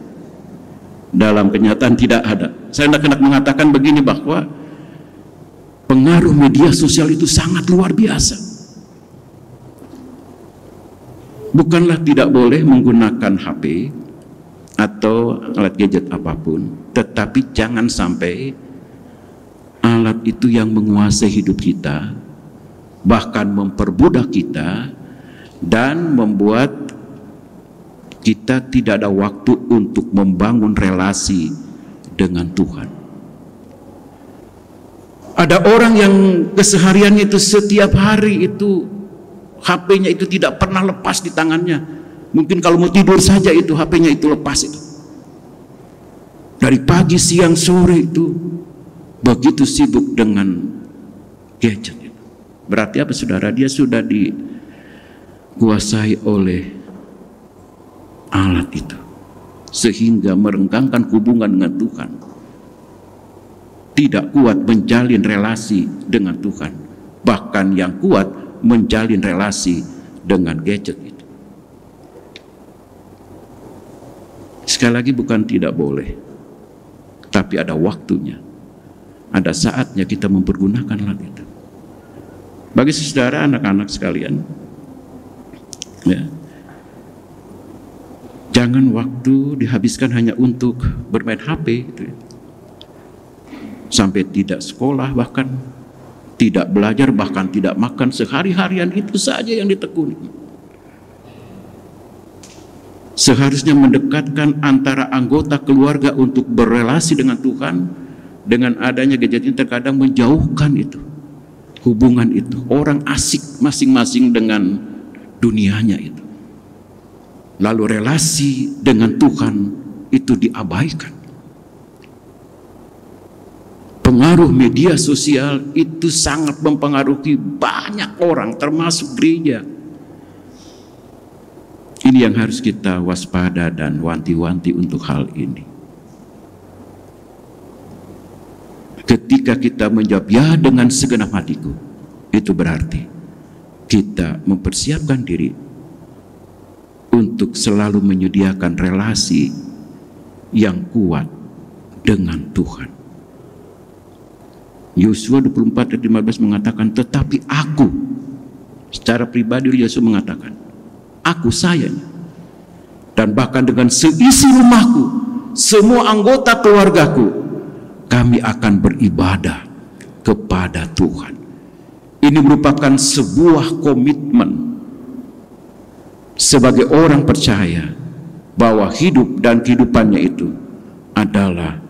Dalam kenyataan tidak ada. Saya hendak mengatakan begini, bahwa pengaruh media sosial itu sangat luar biasa. Bukanlah tidak boleh menggunakan HP atau alat gadget apapun, tetapi jangan sampai alat itu yang menguasai hidup kita, bahkan memperbudak kita dan membuat kita tidak ada waktu untuk membangun relasi dengan Tuhan. Ada orang yang kesehariannya itu setiap hari itu HP-nya itu tidak pernah lepas di tangannya. Mungkin kalau mau tidur saja itu HP-nya itu lepas itu. Dari pagi, siang, sore itu begitu sibuk dengan gadget. Berarti apa, saudara? Dia sudah dikuasai oleh alat itu, sehingga merenggangkan hubungan dengan Tuhan. Tidak kuat menjalin relasi dengan Tuhan. Bahkan yang kuat menjalin relasi dengan gadget itu. Sekali lagi, bukan tidak boleh, tapi ada waktunya. Ada saatnya kita mempergunakan alat itu. Bagi saudara, anak-anak sekalian, ya, jangan waktu dihabiskan hanya untuk bermain HP gitu ya. Sampai tidak sekolah, bahkan tidak belajar, bahkan tidak makan, sehari-harian itu saja yang ditekuni. Seharusnya mendekatkan antara anggota keluarga untuk berelasi dengan Tuhan. Dengan adanya gadget ini terkadang menjauhkan itu, hubungan itu. Orang asik masing-masing dengan dunianya itu. Lalu relasi dengan Tuhan itu diabaikan. Pengaruh media sosial itu sangat mempengaruhi banyak orang, termasuk gereja. Ini yang harus kita waspada dan wanti-wanti untuk hal ini. Ketika kita menjawab ya dengan segenap hatiku, itu berarti kita mempersiapkan diri untuk selalu menyediakan relasi yang kuat dengan Tuhan. Yosua 24 ayat 15 mengatakan, tetapi aku, secara pribadi Yosua mengatakan, aku sayanya, dan bahkan dengan seisi rumahku, semua anggota keluargaku, kami akan beribadah kepada Tuhan. Ini merupakan sebuah komitmen sebagai orang percaya bahwa hidup dan kehidupannya itu adalah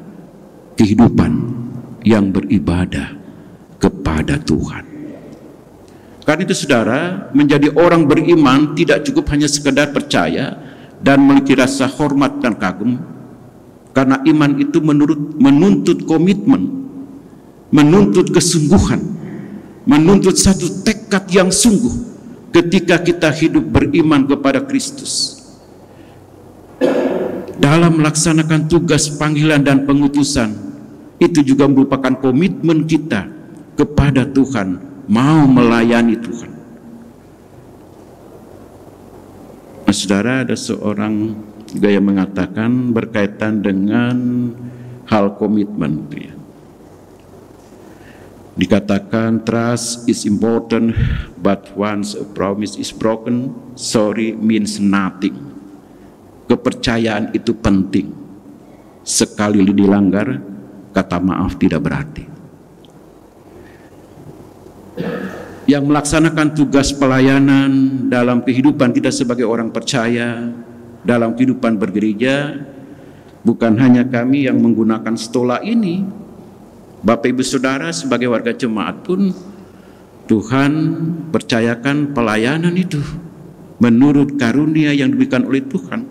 kehidupan yang beribadah kepada Tuhan. Karena itu, saudara, menjadi orang beriman tidak cukup hanya sekedar percaya dan memiliki rasa hormat dan kagum. Karena iman itu menuntut komitmen, menuntut kesungguhan, menuntut satu tekad yang sungguh ketika kita hidup beriman kepada Kristus. Dalam melaksanakan tugas panggilan dan pengutusan, itu juga merupakan komitmen kita kepada Tuhan, mau melayani Tuhan. Saudara, ada seorang juga yang mengatakan berkaitan dengan hal komitmen, ya. Dikatakan trust is important, but once a promise is broken, sorry means nothing. Kepercayaan itu penting. Sekali dilanggar, kata maaf tidak berarti. Yang melaksanakan tugas pelayanan dalam kehidupan kita sebagai orang percaya, dalam kehidupan bergereja, bukan hanya kami yang menggunakan stola ini. Bapak Ibu Saudara sebagai warga jemaat pun Tuhan percayakan pelayanan itu menurut karunia yang diberikan oleh Tuhan.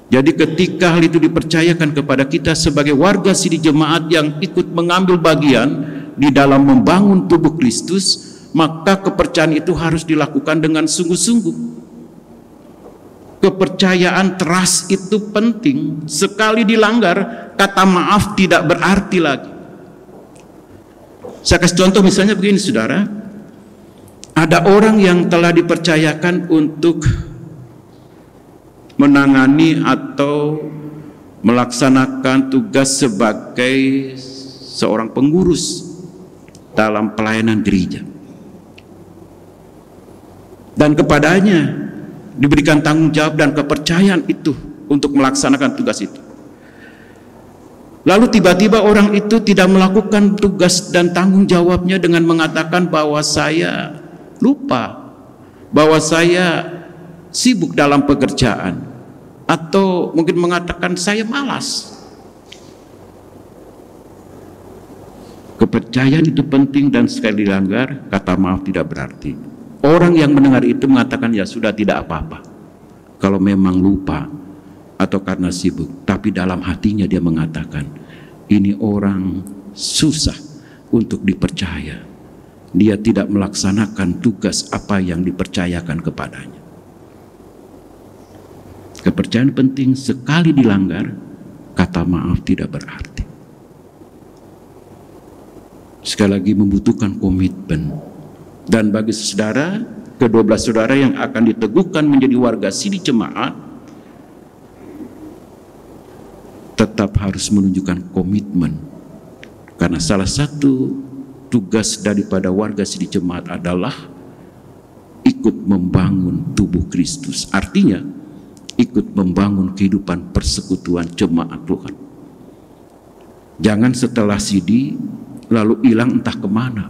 Jadi ketika hal itu dipercayakan kepada kita sebagai warga sidi jemaat yang ikut mengambil bagian di dalam membangun tubuh Kristus, maka kepercayaan itu harus dilakukan dengan sungguh-sungguh. Kepercayaan trust itu penting. Sekali dilanggar, kata maaf tidak berarti lagi. Saya kasih contoh misalnya begini, saudara. Ada orang yang telah dipercayakan untuk menangani atau melaksanakan tugas sebagai seorang pengurus dalam pelayanan gereja. Dan kepadanya diberikan tanggung jawab dan kepercayaan itu untuk melaksanakan tugas itu. Lalu tiba-tiba orang itu tidak melakukan tugas dan tanggung jawabnya dengan mengatakan bahwa saya lupa, bahwa saya sibuk dalam pekerjaan, atau mungkin mengatakan saya malas. Kepercayaan itu penting dan sekali dilanggar, kata maaf tidak berarti. Orang yang mendengar itu mengatakan ya sudah, tidak apa-apa kalau memang lupa atau karena sibuk, tapi dalam hatinya dia mengatakan ini orang susah untuk dipercaya, dia tidak melaksanakan tugas apa yang dipercayakan kepadanya. Kepercayaan penting, sekali dilanggar, kata maaf tidak berarti. Sekali lagi membutuhkan komitmen. Dan bagi saudara, ke-12 saudara yang akan diteguhkan menjadi warga sidi jemaat, tetap harus menunjukkan komitmen. Karena salah satu tugas daripada warga sidi jemaat adalah ikut membangun tubuh Kristus. Artinya, ikut membangun kehidupan persekutuan jemaat Tuhan. Jangan setelah sidi lalu hilang entah kemana.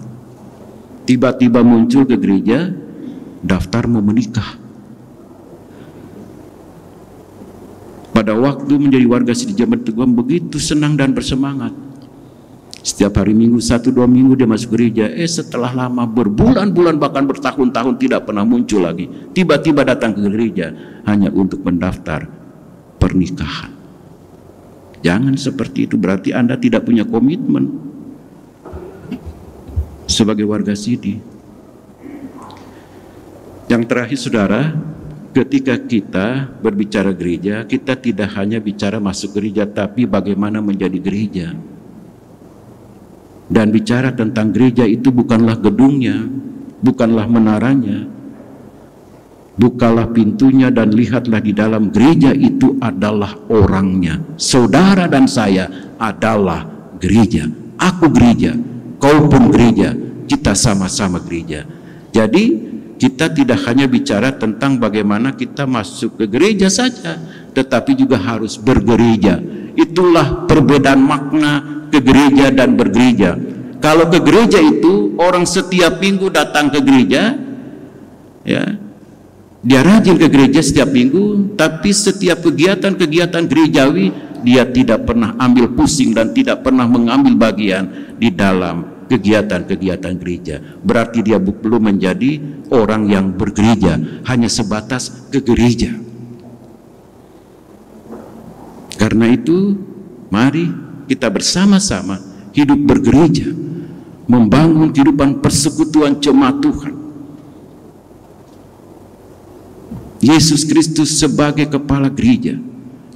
Tiba-tiba muncul ke gereja, daftar mau menikah. Pada waktu menjadi warga sidi jemaat Tuhan begitu senang dan bersemangat. Setiap hari Minggu, 1-2 minggu dia masuk gereja. Setelah lama, berbulan-bulan bahkan bertahun-tahun tidak pernah muncul lagi. Tiba-tiba datang ke gereja hanya untuk mendaftar pernikahan. Jangan seperti itu, berarti Anda tidak punya komitmen sebagai warga sidi. Yang terakhir saudara, ketika kita berbicara gereja, kita tidak hanya bicara masuk gereja, tapi bagaimana menjadi gereja. Dan bicara tentang gereja itu bukanlah gedungnya, bukanlah menaranya. Bukalah pintunya dan lihatlah di dalam gereja itu adalah orangnya. Saudara dan saya adalah gereja. Aku gereja, kau pun gereja, kita sama-sama gereja. Jadi kita tidak hanya bicara tentang bagaimana kita masuk ke gereja saja, tetapi juga harus bergereja. Itulah perbedaan makna ke gereja dan bergereja. Kalau ke gereja itu orang setiap minggu datang ke gereja, ya, dia rajin ke gereja setiap minggu, tapi setiap kegiatan-kegiatan gerejawi dia tidak pernah ambil pusing dan tidak pernah mengambil bagian di dalam kegiatan-kegiatan gereja. Berarti dia belum menjadi orang yang bergereja, hanya sebatas ke gereja. Karena itu, mari kita bersama-sama hidup bergereja, membangun kehidupan persekutuan jemaat Tuhan. Yesus Kristus sebagai kepala gereja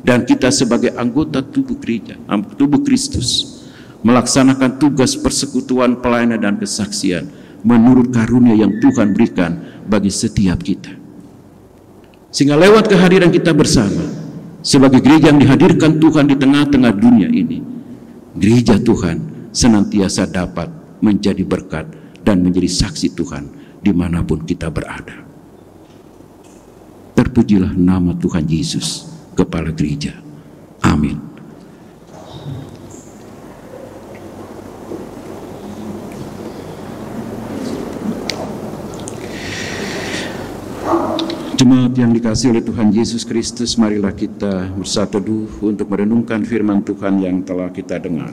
dan kita sebagai anggota tubuh gereja, tubuh Kristus, melaksanakan tugas persekutuan, pelayanan dan kesaksian menurut karunia yang Tuhan berikan bagi setiap kita. Sehingga lewat kehadiran kita bersama, sebagai gereja yang dihadirkan Tuhan di tengah-tengah dunia ini, gereja Tuhan senantiasa dapat menjadi berkat dan menjadi saksi Tuhan dimanapun kita berada. Terpujilah nama Tuhan Yesus, Kepala Gereja. Amin. Jemaat yang dikasihi oleh Tuhan Yesus Kristus, marilah kita bersatu teduh untuk merenungkan firman Tuhan yang telah kita dengar.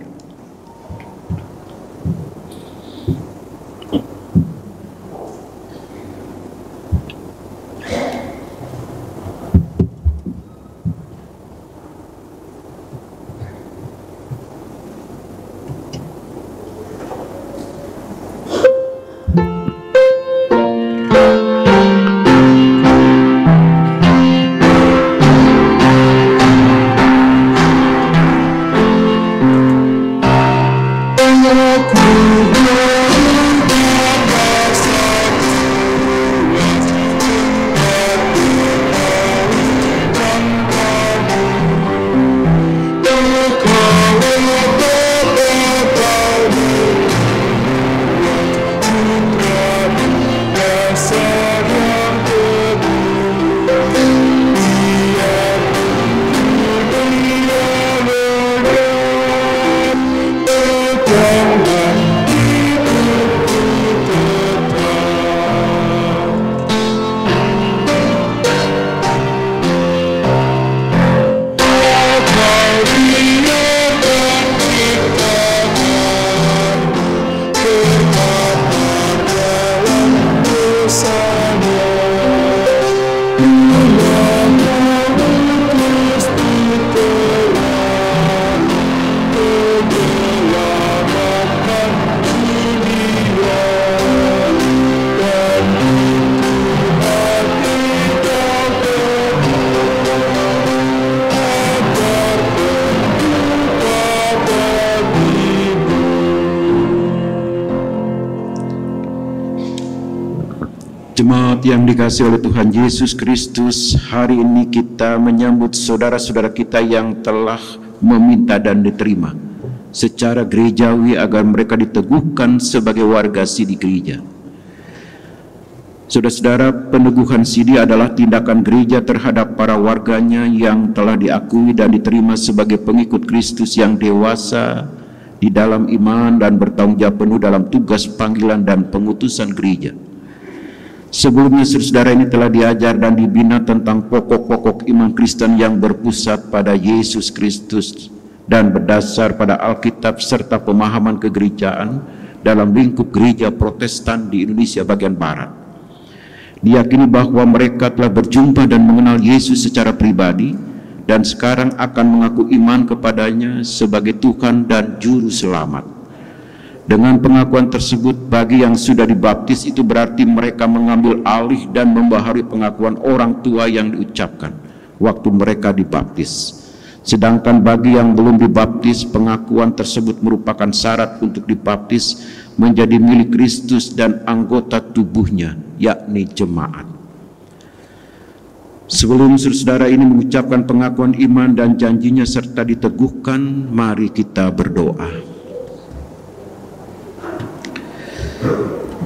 Jemaat yang dikasihi oleh Tuhan Yesus Kristus, hari ini kita menyambut saudara-saudara kita yang telah meminta dan diterima secara gerejawi agar mereka diteguhkan sebagai warga sidi gereja. Saudara-saudara, peneguhan sidi adalah tindakan gereja terhadap para warganya yang telah diakui dan diterima sebagai pengikut Kristus yang dewasa di dalam iman dan bertanggung jawab penuh dalam tugas panggilan dan pengutusan gereja. Sebelumnya saudara ini telah diajar dan dibina tentang pokok-pokok iman Kristen yang berpusat pada Yesus Kristus dan berdasar pada Alkitab serta pemahaman kegerejaan dalam lingkup gereja Protestan di Indonesia bagian Barat. Diyakini bahwa mereka telah berjumpa dan mengenal Yesus secara pribadi dan sekarang akan mengaku iman kepadanya sebagai Tuhan dan Juru Selamat. Dengan pengakuan tersebut, bagi yang sudah dibaptis itu berarti mereka mengambil alih dan membaharui pengakuan orang tua yang diucapkan waktu mereka dibaptis. Sedangkan bagi yang belum dibaptis, pengakuan tersebut merupakan syarat untuk dibaptis menjadi milik Kristus dan anggota tubuhnya, yakni jemaat. Sebelum saudara ini mengucapkan pengakuan iman dan janjinya serta diteguhkan, mari kita berdoa.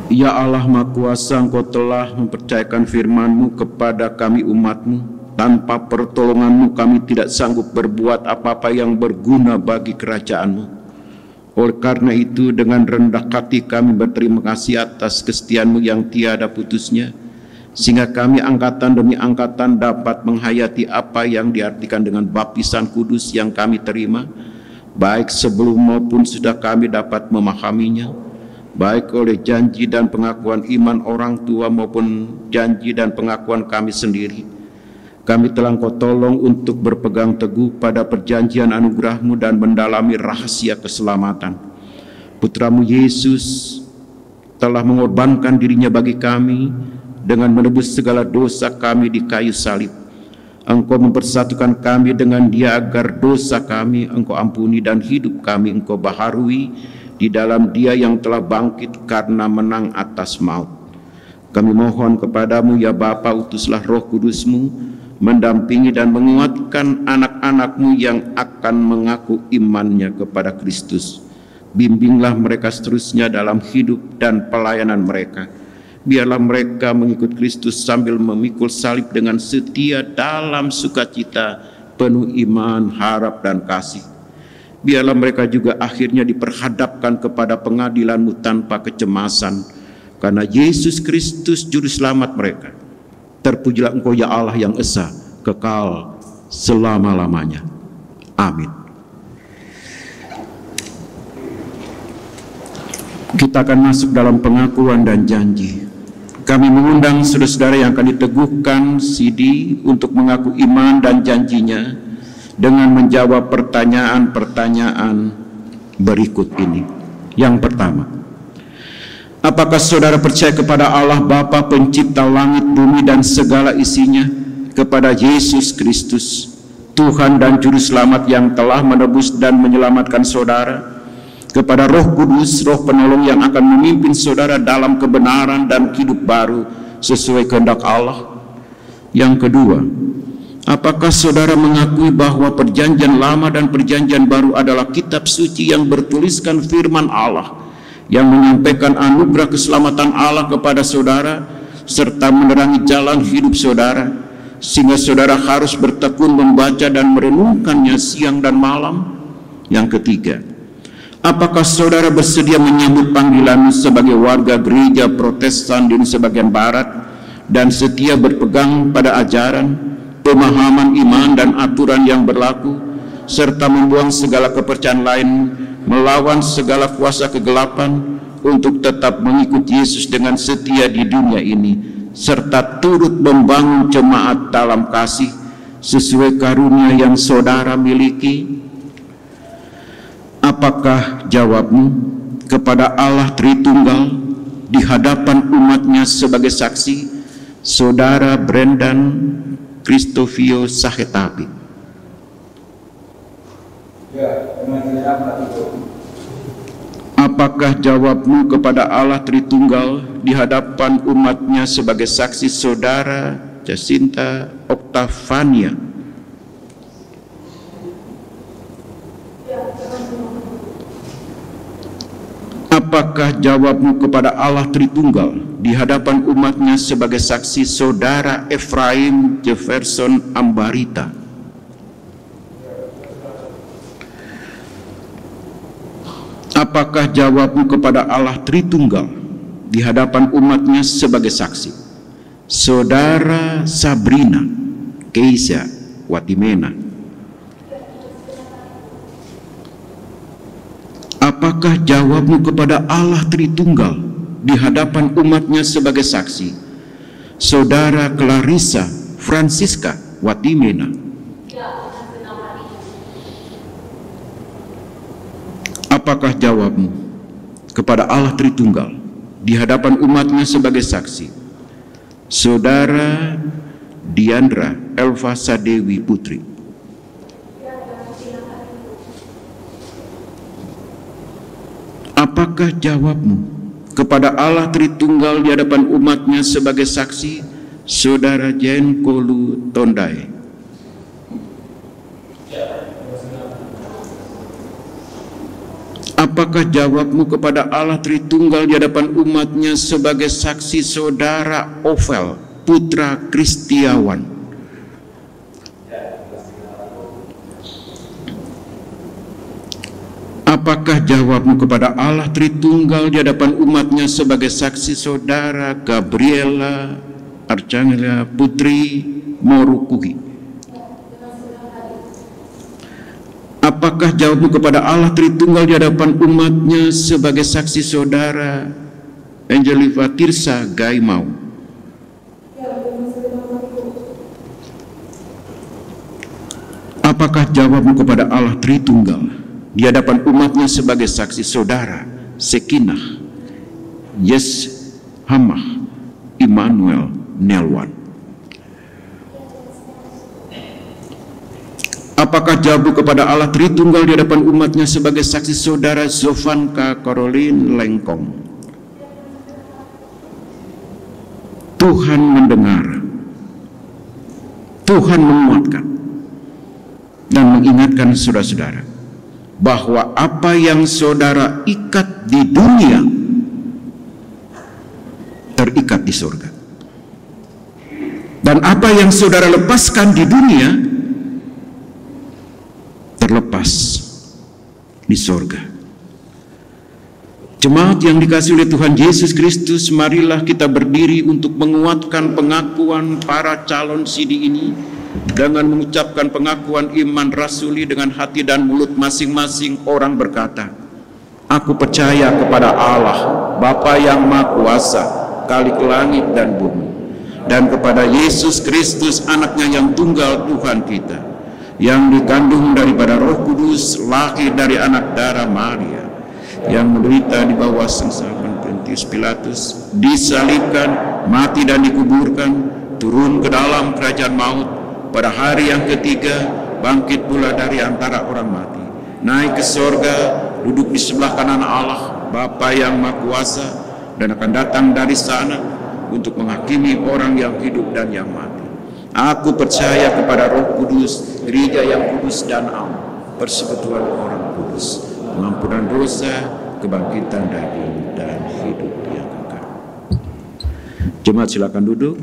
Ya Allah Maha Kuasa, Engkau telah mempercayakan firman-Mu kepada kami umat-Mu. Tanpa pertolongan-Mu kami tidak sanggup berbuat apa-apa yang berguna bagi kerajaan-Mu. Oleh karena itu, dengan rendah hati kami berterima kasih atas kesetiaan-Mu yang tiada putusnya, sehingga kami angkatan demi angkatan dapat menghayati apa yang diartikan dengan baptisan kudus yang kami terima, baik sebelum maupun sudah kami dapat memahaminya, baik oleh janji dan pengakuan iman orang tua maupun janji dan pengakuan kami sendiri. Kami telah Engkau tolong untuk berpegang teguh pada perjanjian anugerah-Mu dan mendalami rahasia keselamatan. Putra-Mu Yesus telah mengorbankan dirinya bagi kami dengan menebus segala dosa kami di kayu salib. Engkau mempersatukan kami dengan Dia agar dosa kami Engkau ampuni dan hidup kami Engkau baharui di dalam Dia yang telah bangkit karena menang atas maut. Kami mohon kepadamu ya Bapa, utuslah Roh Kudus-Mu mendampingi dan menguatkan anak-anak-Mu yang akan mengaku imannya kepada Kristus. Bimbinglah mereka seterusnya dalam hidup dan pelayanan mereka. Biarlah mereka mengikut Kristus sambil memikul salib dengan setia dalam sukacita, penuh iman, harap, dan kasih. Biarlah mereka juga akhirnya diperhadapkan kepada pengadilan-Mu tanpa kecemasan, karena Yesus Kristus Juru Selamat mereka. Terpujilah Engkau ya Allah yang esa, kekal selama-lamanya. Amin. Kita akan masuk dalam pengakuan dan janji. Kami mengundang saudara-saudara yang akan diteguhkan CD untuk mengaku iman dan janjinya dengan menjawab pertanyaan-pertanyaan berikut ini. Yang pertama, apakah saudara percaya kepada Allah Bapa pencipta langit, bumi, dan segala isinya, kepada Yesus Kristus, Tuhan dan Juru Selamat yang telah menebus dan menyelamatkan saudara, kepada Roh Kudus, Roh Penolong yang akan memimpin saudara dalam kebenaran dan hidup baru sesuai kehendak Allah? Yang kedua, apakah saudara mengakui bahwa perjanjian lama dan perjanjian baru adalah kitab suci yang bertuliskan firman Allah yang menyampaikan anugerah keselamatan Allah kepada saudara serta menerangi jalan hidup saudara, sehingga saudara harus bertekun membaca dan merenungkannya siang dan malam? Yang ketiga, apakah saudara bersedia menyambut panggilan sebagai warga gereja Protestan di sebagian barat dan setia berpegang pada ajaran, pemahaman iman dan aturan yang berlaku, serta membuang segala kepercayaan lain, melawan segala kuasa kegelapan untuk tetap mengikut Yesus dengan setia di dunia ini, serta turut membangun jemaat dalam kasih sesuai karunia yang saudara miliki? Apakah jawabmu kepada Allah Tritunggal di hadapan umatnya sebagai saksi, saudara Brendan Kristofio Sahetapi? Apakah jawabmu kepada Allah Tritunggal di hadapan umatnya sebagai saksi, saudara Jacinta Oktavania? Apakah jawabmu kepada Allah Tritunggal di hadapan umatnya sebagai saksi, saudara Efraim Jefferson Ambarita? Apakah jawabmu kepada Allah Tritunggal di hadapan umatnya sebagai saksi, saudara Sabrina Keisha Watimena? Apakah jawabmu kepada Allah Tritunggal di hadapan umatnya sebagai saksi, saudara Clarissa Francisca Watimena? Apakah jawabmu kepada Allah Tritunggal di hadapan umatnya sebagai saksi, saudara Diandra Elva Sadewi Putri? Apakah jawabmu kepada Allah Tritunggal di hadapan umatnya sebagai saksi, saudara Jane Kolu Tondai? Apakah jawabmu kepada Allah Tritunggal di hadapan umatnya sebagai saksi, saudara Ovel Putra Kristiawan? Apakah jawabmu kepada Allah Tritunggal di hadapan umatnya sebagai saksi, saudara Gabriela Arcangela Putri Morukuhi? Apakah jawabmu kepada Allah Tritunggal di hadapan umatnya sebagai saksi, saudara Angeliva Tirsa Gaimau? Apakah jawabmu kepada Allah Tritunggal di hadapan umatnya sebagai saksi, saudara Sekinah Yes Hamah Immanuel Nelwan? Apakah jawabmu kepada Allah Tritunggal di hadapan umatnya sebagai saksi, saudara Zovanka Caroline Lengkong? Tuhan mendengar. Tuhan menguatkan dan mengingatkan saudara-saudara bahwa apa yang saudara ikat di dunia terikat di surga. Dan apa yang saudara lepaskan di dunia terlepas di surga. Jemaat yang dikasihi oleh Tuhan Yesus Kristus, marilah kita berdiri untuk menguatkan pengakuan para calon sidi ini dengan mengucapkan pengakuan iman rasuli dengan hati dan mulut masing-masing orang berkata, "Aku percaya kepada Allah, Bapa yang Maha Kuasa, Khalik langit dan bumi, dan kepada Yesus Kristus anaknya yang tunggal Tuhan kita, yang dikandung daripada Roh Kudus, lahir dari anak darah Maria, yang menderita di bawah sengsara Pontius Pilatus, disalibkan, mati dan dikuburkan, turun ke dalam kerajaan maut, pada hari yang ketiga bangkit pula dari antara orang mati, naik ke sorga, duduk di sebelah kanan Allah Bapa yang Maha Kuasa, dan akan datang dari sana untuk menghakimi orang yang hidup dan yang mati. Aku percaya kepada Roh Kudus, gereja yang kudus dan am, persekutuan orang kudus, pengampunan dosa, kebangkitan daging, dan hidup yang kekal." Jemaat silakan duduk.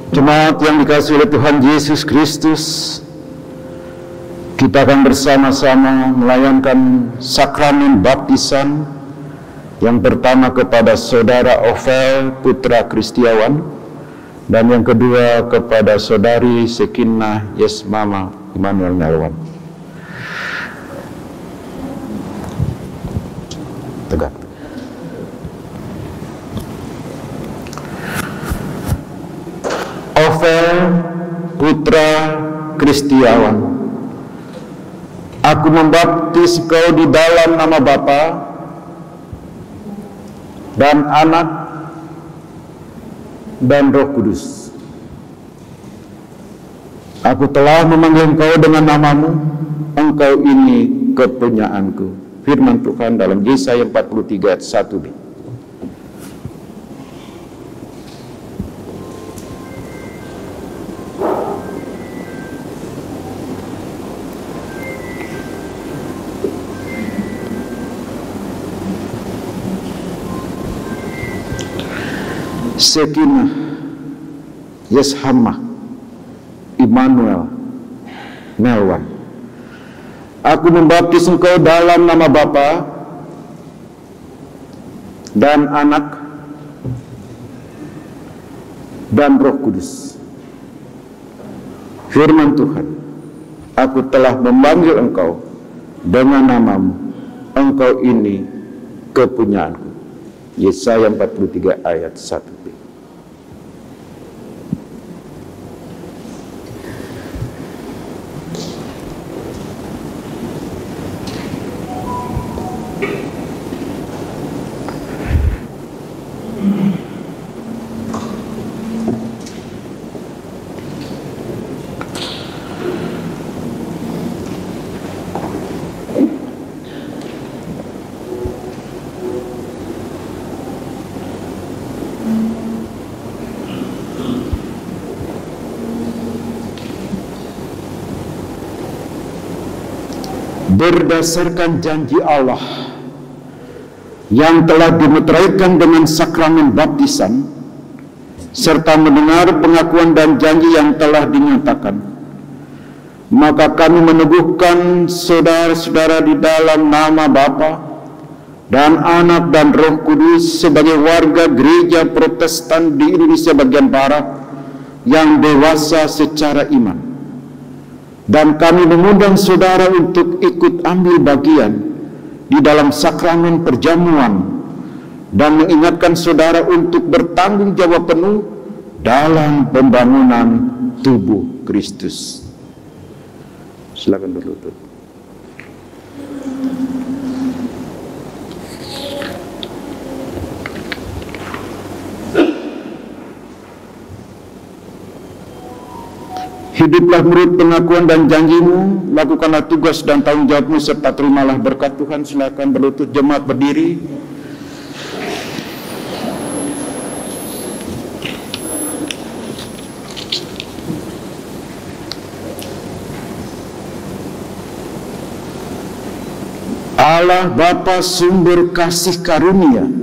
Jemaat yang dikasihi oleh Tuhan Yesus Kristus, kita akan bersama-sama melayankan sakramen baptisan yang pertama kepada saudara Ovel Putra Kristiawan, dan yang kedua kepada saudari Sekinah Yesmama Immanuel Narwan. Tegak. Ovel Putra Kristiawan, aku membaptis kau di dalam nama Bapa dan Anak dan Roh Kudus. Aku telah memanggil engkau dengan namamu, engkau ini kepunyaanku. Firman Tuhan dalam Yesaya 43 ayat 1b. Sekinah, Yeshamah, Immanuel, Melwan. Aku membaptis engkau dalam nama Bapa dan Anak dan Roh Kudus. Firman Tuhan, aku telah memanggil engkau dengan namamu, engkau ini kepunyaanku. Yesaya 43 ayat 1b. Berdasarkan janji Allah yang telah dimeteraikan dengan sakramen baptisan serta mendengar pengakuan dan janji yang telah dinyatakan, maka kami meneguhkan saudara-saudara di dalam nama Bapa dan Anak dan Roh Kudus sebagai warga gereja Protestan di Indonesia bagian Barat yang dewasa secara iman. Dan kami mengundang saudara untuk ikut ambil bagian di dalam sakramen perjamuan dan mengingatkan saudara untuk bertanggung jawab penuh dalam pembangunan tubuh Kristus. Silakan berlutut. Hiduplah menurut pengakuan dan janjimu, lakukanlah tugas dan tanggung jawabmu, serta terimalah berkat Tuhan. Silakan berlutut, jemaat berdiri. Allah Bapa sumber kasih karunia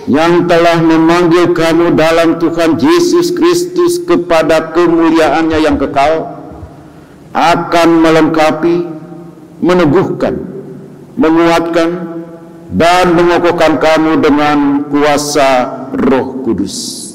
yang telah memanggil kamu dalam Tuhan Yesus Kristus kepada kemuliaannya yang kekal, akan melengkapi, meneguhkan, menguatkan, dan mengokohkan kamu dengan kuasa Roh Kudus.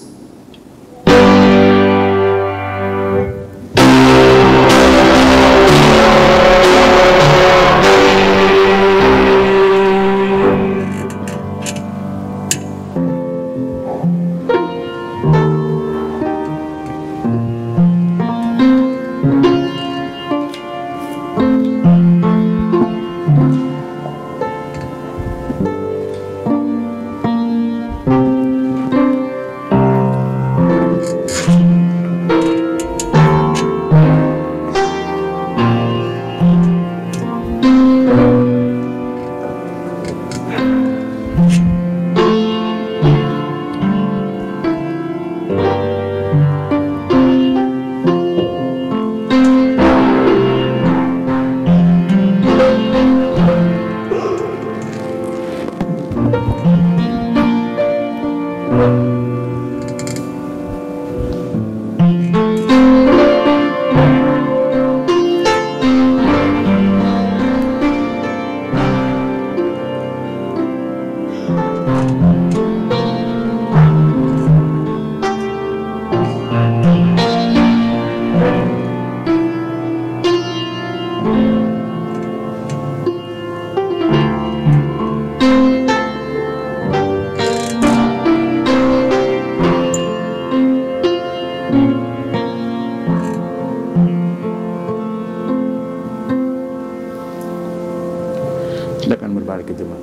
Silakan berbalik ke jemaat.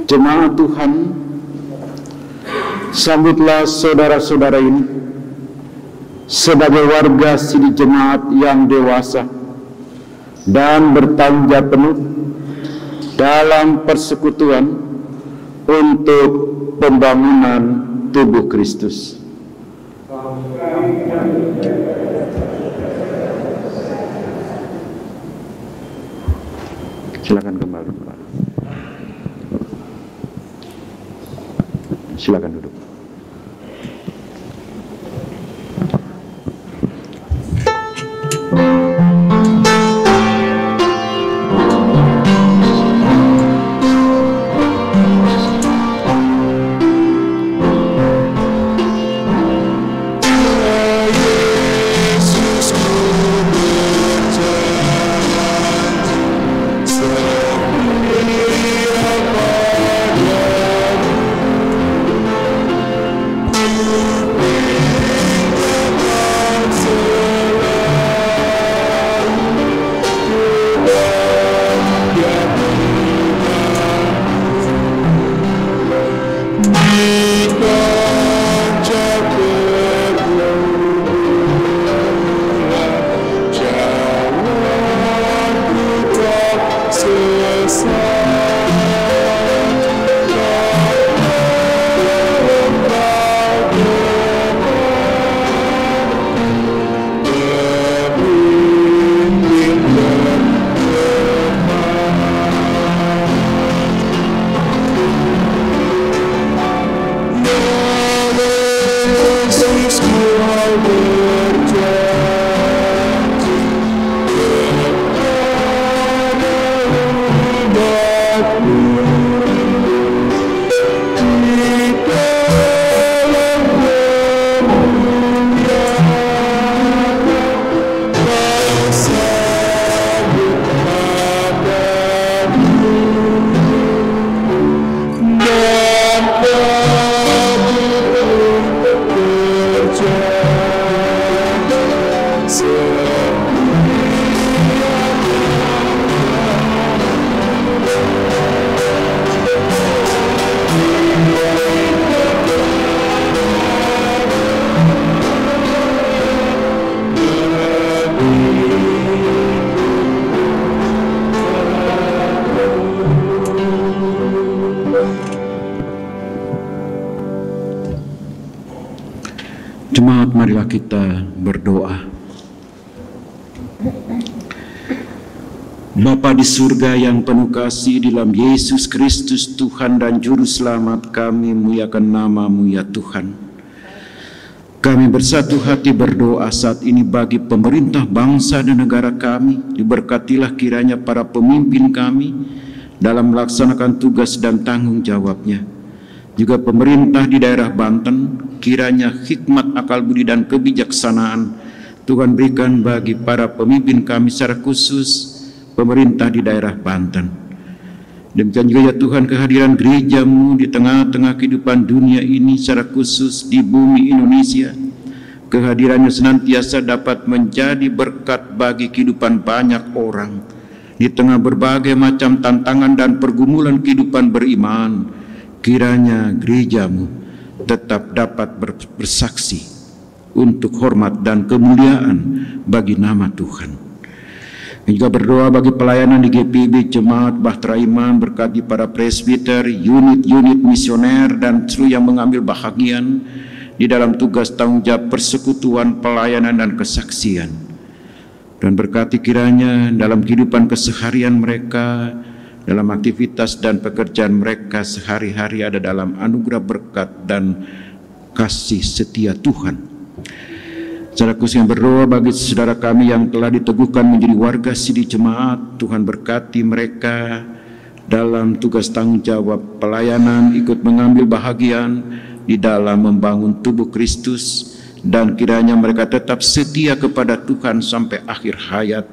Jemaat Tuhan, sambutlah saudara-saudara ini sebagai warga sini jemaat yang dewasa dan bertanggung jawab penuh dalam persekutuan untuk pembangunan tubuh Silakan kembali, Pak. Silakan duduk. Jemaat, marilah kita berdoa. Bapa di surga yang penuh kasih, di dalam Yesus Kristus Tuhan dan Juru Selamat kami, muliakan nama-Mu ya Tuhan. Kami bersatu hati berdoa saat ini bagi pemerintah bangsa dan negara kami. Diberkatilah kiranya para pemimpin kami dalam melaksanakan tugas dan tanggung jawabnya. Juga pemerintah di daerah Banten, kiranya hikmat, akal budi dan kebijaksanaan Tuhan berikan bagi para pemimpin kami, secara khusus pemerintah di daerah Banten. Demikian juga ya Tuhan, kehadiran gereja-Mu di tengah-tengah kehidupan dunia ini, secara khusus di bumi Indonesia. Kehadirannya senantiasa dapat menjadi berkat bagi kehidupan banyak orang di tengah berbagai macam tantangan dan pergumulan kehidupan beriman. Kiranya gereja-Mu tetap dapat bersaksi untuk hormat dan kemuliaan bagi nama Tuhan. Dan juga berdoa bagi pelayanan di GPIB Jemaat Bahtera Iman, berkati para presbiter, unit-unit misioner dan seluruh yang mengambil bahagian di dalam tugas tanggung jawab persekutuan, pelayanan dan kesaksian. Dan berkati kiranya dalam kehidupan keseharian mereka, dalam aktivitas dan pekerjaan mereka sehari-hari ada dalam anugerah berkat dan kasih setia Tuhan. Secara khusus yang berdoa bagi saudara kami yang telah diteguhkan menjadi warga sidi jemaat, Tuhan berkati mereka dalam tugas tanggung jawab pelayanan, ikut mengambil bahagian di dalam membangun tubuh Kristus, dan kiranya mereka tetap setia kepada Tuhan sampai akhir hayat,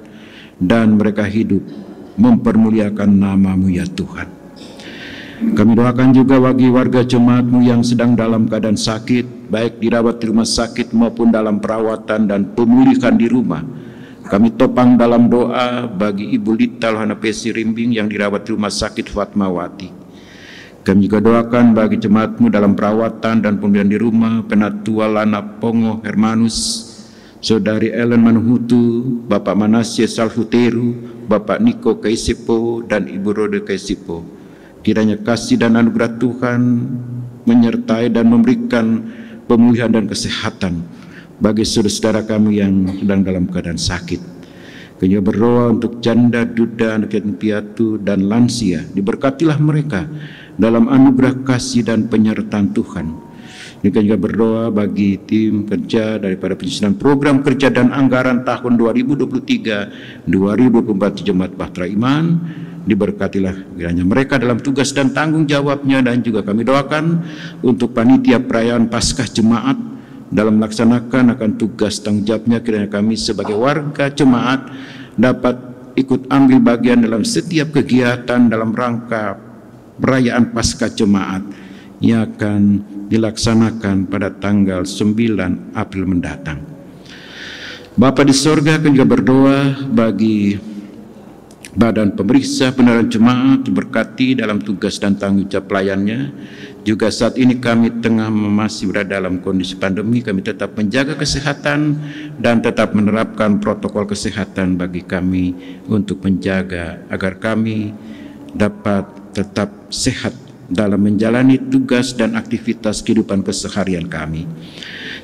dan mereka hidup mempermuliakan nama-Mu ya Tuhan. Kami doakan juga bagi warga jemaat-Mu yang sedang dalam keadaan sakit, baik dirawat di rumah sakit maupun dalam perawatan dan pemulihan di rumah. Kami topang dalam doa bagi Ibu Lita Lohana Pesi Rimbing yang dirawat di rumah sakit Fatmawati. Kami juga doakan bagi jemaat-Mu dalam perawatan dan pemulihan di rumah, Penatua Lana Pongo Hermanus, Saudari Ellen Manuhutu, Bapak Manasye Salhuteru, Bapak Niko Kaisipo dan Ibu Rode Kaisipo. Kiranya kasih dan anugerah Tuhan menyertai dan memberikan pemulihan dan kesehatan bagi saudara-saudara kami yang sedang dalam keadaan sakit. Kami berdoa untuk janda, duda, anak yatim piatu, dan lansia. Diberkatilah mereka dalam anugerah kasih dan penyertaan Tuhan. Kami juga berdoa bagi tim kerja daripada penyusunan program kerja dan anggaran tahun 2023-2024 Jemaat Bahtera Iman. Diberkatilah kiranya mereka dalam tugas dan tanggung jawabnya, dan juga kami doakan untuk panitia perayaan Paskah Jemaat dalam melaksanakan akan tugas tanggung jawabnya. Kiranya kami sebagai warga jemaat dapat ikut ambil bagian dalam setiap kegiatan dalam rangka perayaan Paskah Jemaat yang akan dilaksanakan pada tanggal 9 April mendatang. Bapa di sorga, kami juga berdoa bagi Badan Pemeriksa Penerangan Jemaat, diberkati dalam tugas dan tanggung jawab pelayannya. Juga saat ini kami tengah masih berada dalam kondisi pandemi, kami tetap menjaga kesehatan dan tetap menerapkan protokol kesehatan bagi kami untuk menjaga agar kami dapat tetap sehat dalam menjalani tugas dan aktivitas kehidupan keseharian kami.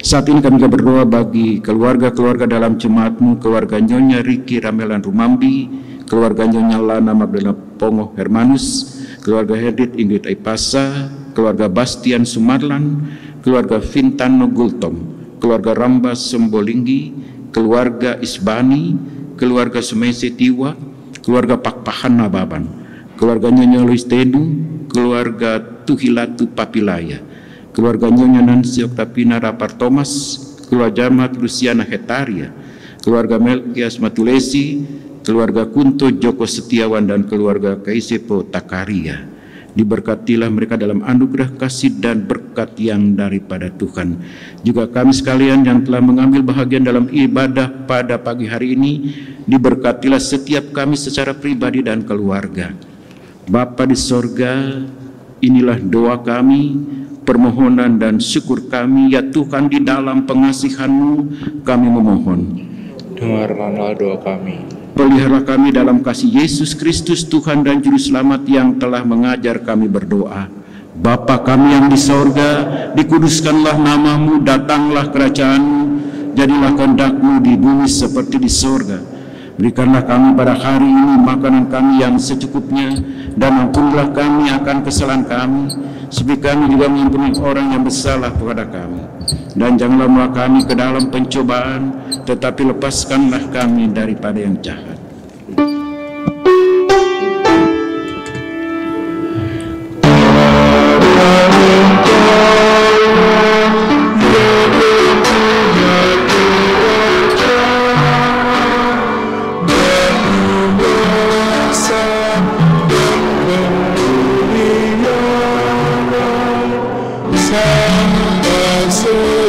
Saat ini kami juga berdoa bagi keluarga-keluarga dalam jemaatmu, keluarga Nyonya Riki Ramelan Rumambi, keluarga Nyonya Lana Magdalena Pongo Hermanus, keluarga Hedit Ingrid Aipasa, keluarga Bastian Sumarlan, keluarga Vintano Gultom, keluarga Ramba Sembolinggi, keluarga Isbani, keluarga Sumese Tiwa, keluarga Pakpahan Nababan, keluarga Nyonya Luis Tedu, keluarga Tuhilatu Papilaya, keluarga Nyonya Nancy Oktapina Rapar Thomas, keluarga Jamaat Luciana Hetaria, keluarga Melkias Matulesi, keluarga Kunto Joko Setiawan, dan keluarga Kaisepo Takaria. Diberkatilah mereka dalam anugerah kasih dan berkat yang daripada Tuhan. Juga kami sekalian yang telah mengambil bahagian dalam ibadah pada pagi hari ini, diberkatilah setiap kami secara pribadi dan keluarga. Bapa di sorga, inilah doa kami, permohonan dan syukur kami, ya Tuhan, di dalam pengasihan-Mu kami memohon. Dengarkanlah doa kami. Peliharalah kami dalam kasih Yesus Kristus Tuhan dan Juru Selamat yang telah mengajar kami berdoa. Bapa kami yang di sorga, dikuduskanlah nama-Mu, datanglah kerajaan-Mu, jadilah kehendak-Mu di bumi seperti di sorga. Berikanlah kami pada hari ini makanan kami yang secukupnya, dan ampunilah kami akan kesalahan kami, seperti kami juga mengampuni orang yang bersalah kepada kami. Dan janganlah membawa kami ke dalam pencobaan, tetapi lepaskanlah kami daripada yang jahat. Sampai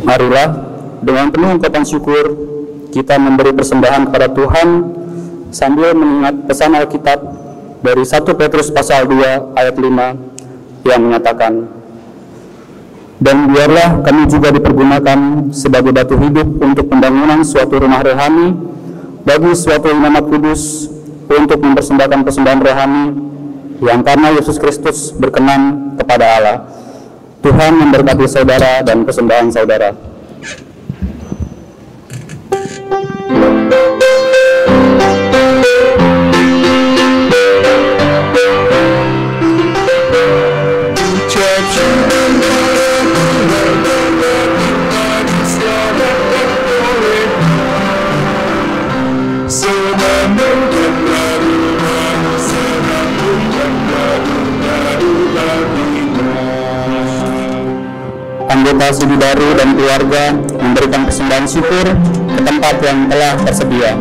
Marilah dengan penuh ungkapan syukur kita memberi persembahan kepada Tuhan sambil mengingat pesan Alkitab dari 1 Petrus pasal 2 ayat 5 yang menyatakan, "Dan biarlah kami juga dipergunakan sebagai batu hidup untuk pembangunan suatu rumah rohani bagi suatu imamat kudus untuk mempersembahkan persembahan rohani yang karena Yesus Kristus berkenan kepada Allah." Tuhan memberkati saudara dan persembahan saudara. Anggota studi baru dan keluarga memberikan persembahan syukur ke tempat yang telah tersedia.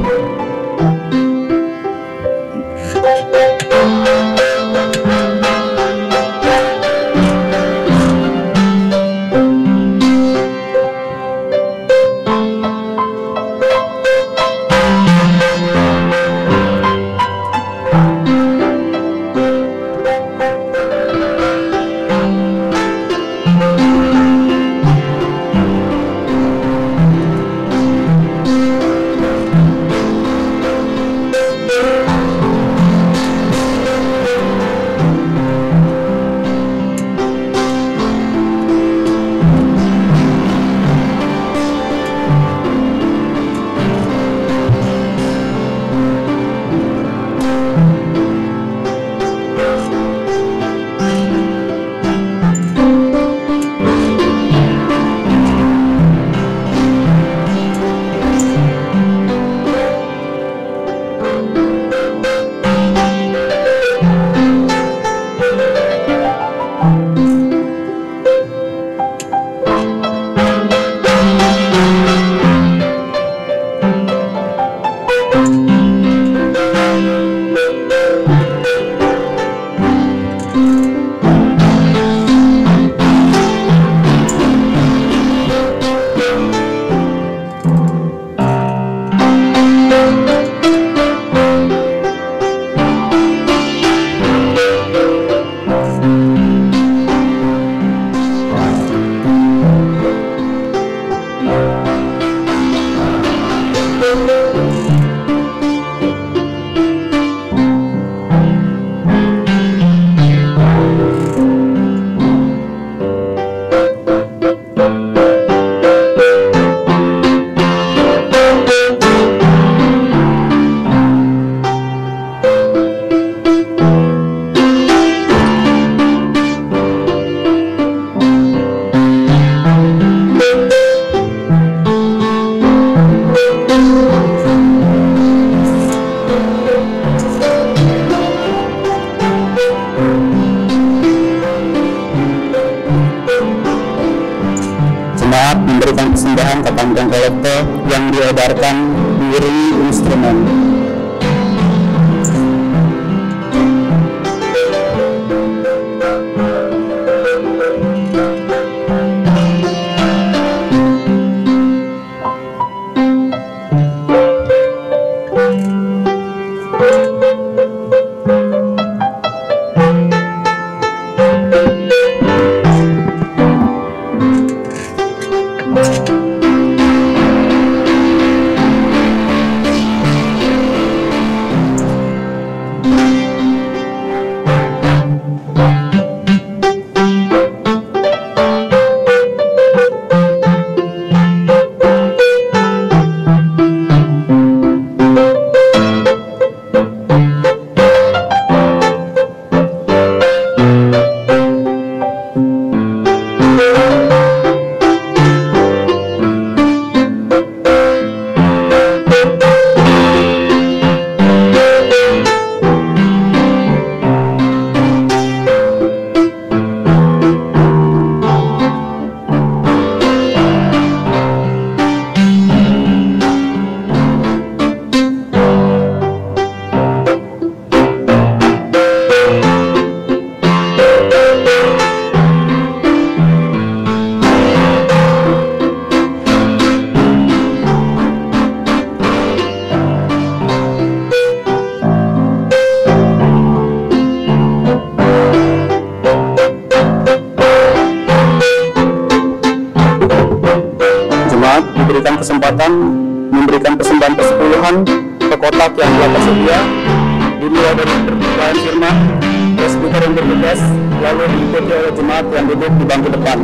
Memberikan persembahan ke kantong kolektor yang diedarkan diiringi instrumen. diberikan kesempatan memberikan persembahan persepuluhan ke kotak yang telah tersedia, dimulai dari perpuluhan firman, presbiter yang bertugas, lalu diikuti oleh jemaat yang duduk di bangku depan.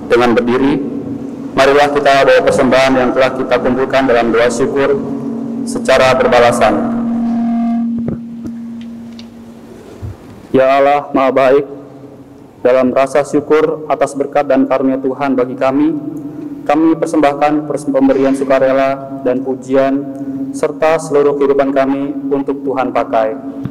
Dengan berdiri, marilah kita bawa persembahan yang telah kita kumpulkan dalam doa syukur secara berbalasan. Ya Allah, Maha Baik, dalam rasa syukur atas berkat dan karunia Tuhan bagi kami persembahkan pemberian sukarela dan pujian serta seluruh kehidupan kami untuk Tuhan pakai.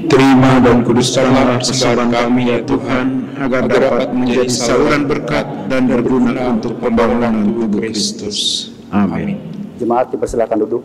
Terima dan kuduskanlah persembahan kami ya Tuhan, agar dapat menjadi saluran berkat dan berguna untuk pembangunan tubuh Kristus. Amin. Jemaat dipersilakan duduk.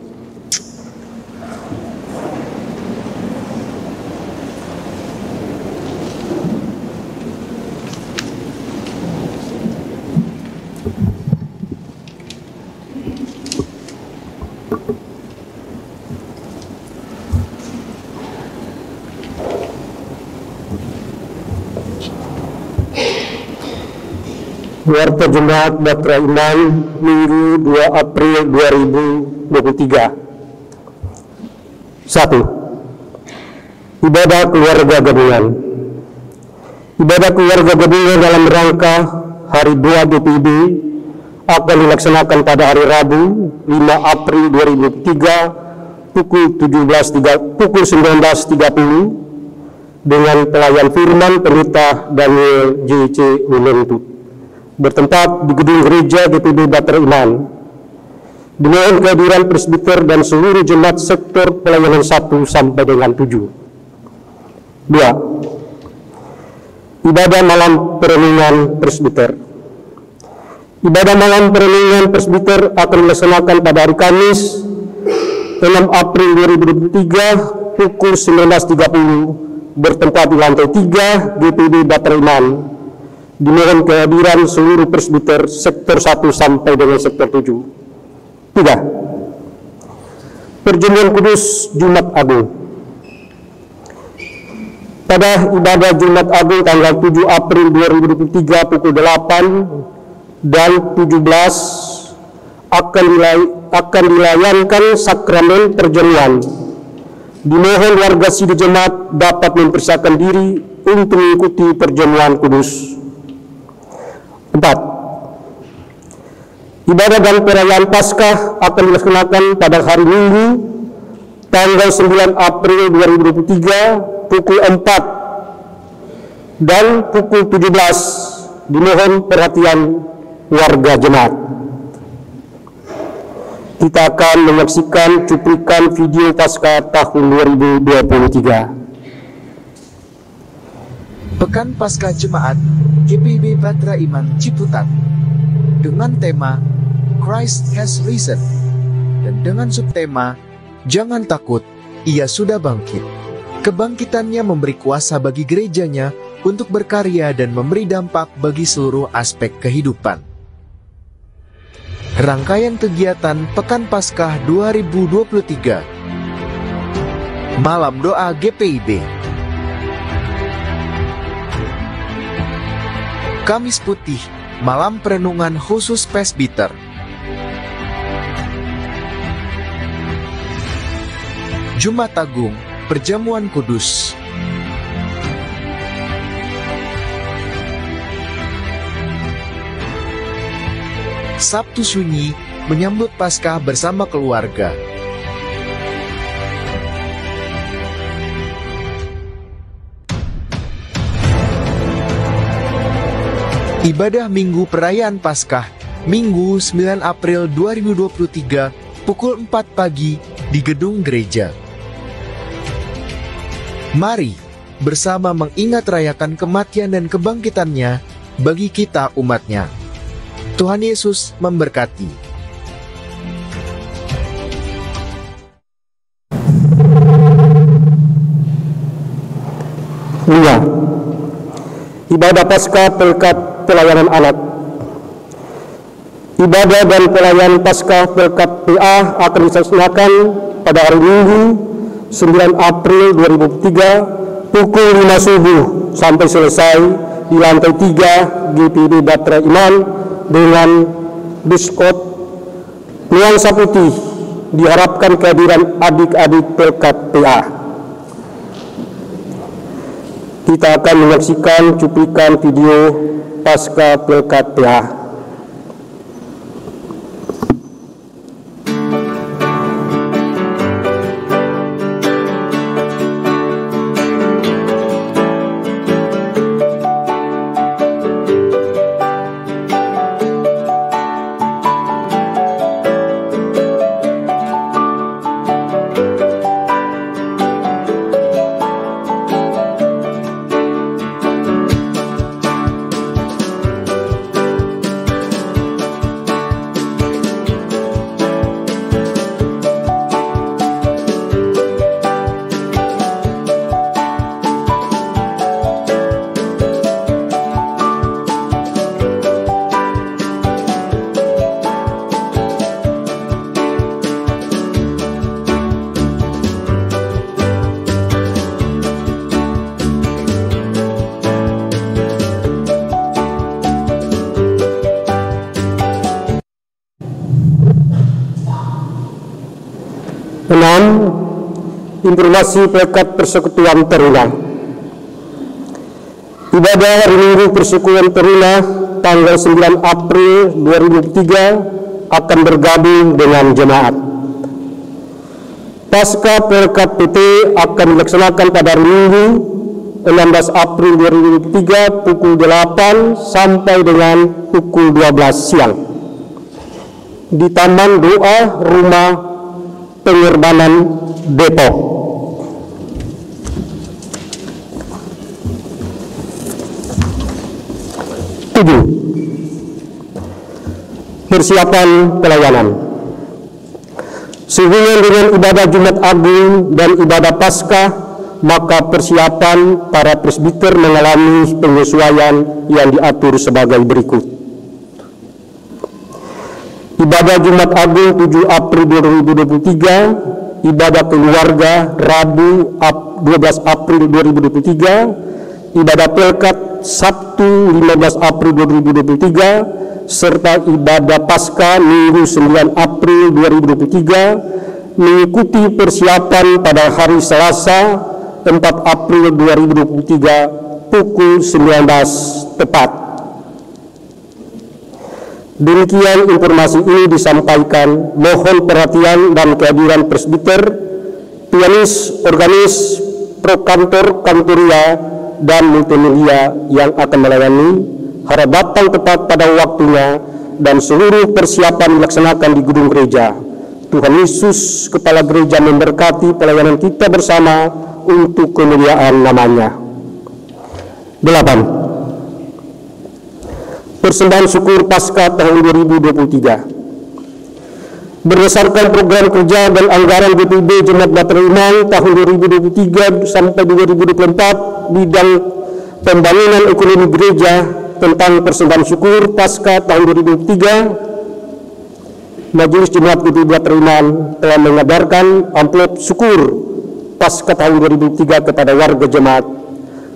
Warta Jemaat Batra Iman, Minggu 2 April 2023. 1. Ibadah keluarga gabungan. Ibadah keluarga gabungan dalam rangka Hari 2 GPIB akan dilaksanakan pada hari Rabu 5 April 2023 pukul 19.30 dengan pelayan firman Pendeta Daniel J.C. Unentut, bertempat di gedung gereja GPIB Batra Iman. Dimohon kehadiran presbiter dan seluruh jemaat sektor pelayanan 1 sampai dengan 7. 2. Ibadah malam perenungan presbiter. Ibadah malam perenungan presbiter akan dilaksanakan pada hari Kamis 6 April 2023 pukul 19.30 bertempat di lantai 3 GPIB Batra Iman. Dimohon kehadiran seluruh presbiter sektor 1 sampai dengan sektor 7. 3. Perjamuan Kudus Jumat Agung. Pada ibadah Jumat Agung tanggal 7 April 2023 pukul 8 dan 17 akan dilayankan sakramen perjamuan. Dimohon warga sidang jemaat dapat mempersiapkan diri untuk mengikuti perjamuan kudus. 4. Ibadah dan perayaan Paskah akan dilaksanakan pada hari Minggu tanggal 9 April 2023 pukul 4 dan pukul 17. Dimohon perhatian warga jemaat. Kita akan menyaksikan cuplikan video Paskah tahun 2023. Pekan Paskah Jemaat GPIB Batra Iman Ciputat dengan tema Christ Has Risen dan dengan subtema Jangan Takut, Ia Sudah Bangkit. Kebangkitannya memberi kuasa bagi gerejanya untuk berkarya dan memberi dampak bagi seluruh aspek kehidupan. Rangkaian kegiatan Pekan Paskah 2023. Malam Doa GPIB. Kamis Putih, Malam Perenungan Khusus Presbiter. Jumat Agung, Perjamuan Kudus. Sabtu Sunyi, menyambut Paskah bersama keluarga. Ibadah Minggu Perayaan Paskah, Minggu 9 April 2023, pukul 4 pagi di gedung gereja. Mari bersama mengingat rayakan kematian dan kebangkitannya bagi kita umatnya. Tuhan Yesus memberkati. Iya. Ibadah Paskah Pelkat Pelayanan Anak. Ibadah dan pelayanan Paskah Pelkat PA akan dilaksanakan pada hari Minggu 9 April 2003 pukul 5 subuh sampai selesai di lantai 3 GPIB Batra Iman dengan diskot nuansa putih. Diharapkan kehadiran adik-adik Pelkat PA. Kita akan menyaksikan cuplikan video Pasca Pelkat PH. Informasi Pelkat Persekutuan Teruna. Ibadah hari Minggu Persekutuan Teruna tanggal 9 April 2003 akan bergabung dengan jemaat. Pasca Pelkat PT akan dilaksanakan pada hari Minggu 16 April 2003 pukul 8 sampai dengan pukul 12 siang di Taman Doa Rumah Pengorbanan Depok. Persiapan pelayanan. Sehubungan dengan ibadah Jumat Agung dan ibadah Paskah, maka persiapan para presbiter mengalami penyesuaian yang diatur sebagai berikut. Ibadah Jumat Agung 7 April 2023, ibadah keluarga Rabu 12 April 2023, ibadah Pelkat Sabtu 15 April 2023, serta ibadah Paskah Minggu 9 April 2023 mengikuti persiapan pada hari Selasa 4 April 2023 pukul 19 tepat. Demikian informasi ini disampaikan. Mohon perhatian dan kehadiran presbiter, pianis, organis, prokantor, kantoria, dan multimedia yang akan melayani harap datang tepat pada waktunya dan seluruh persiapan dilaksanakan di gedung gereja. Tuhan Yesus Kepala Gereja memberkati pelayanan kita bersama untuk kemuliaan namanya. 8. Persembahan syukur Paskah tahun 2023. Berdasarkan program kerja dan anggaran GPB Jemaat Batra Iman tahun 2023 sampai 2024 bidang pembangunan ekonomi gereja tentang persembahan syukur Paskah tahun 2023, Majelis Jemaat GPB Batra Iman telah mengadarkan amplop syukur Paskah tahun 2003 kepada warga jemaat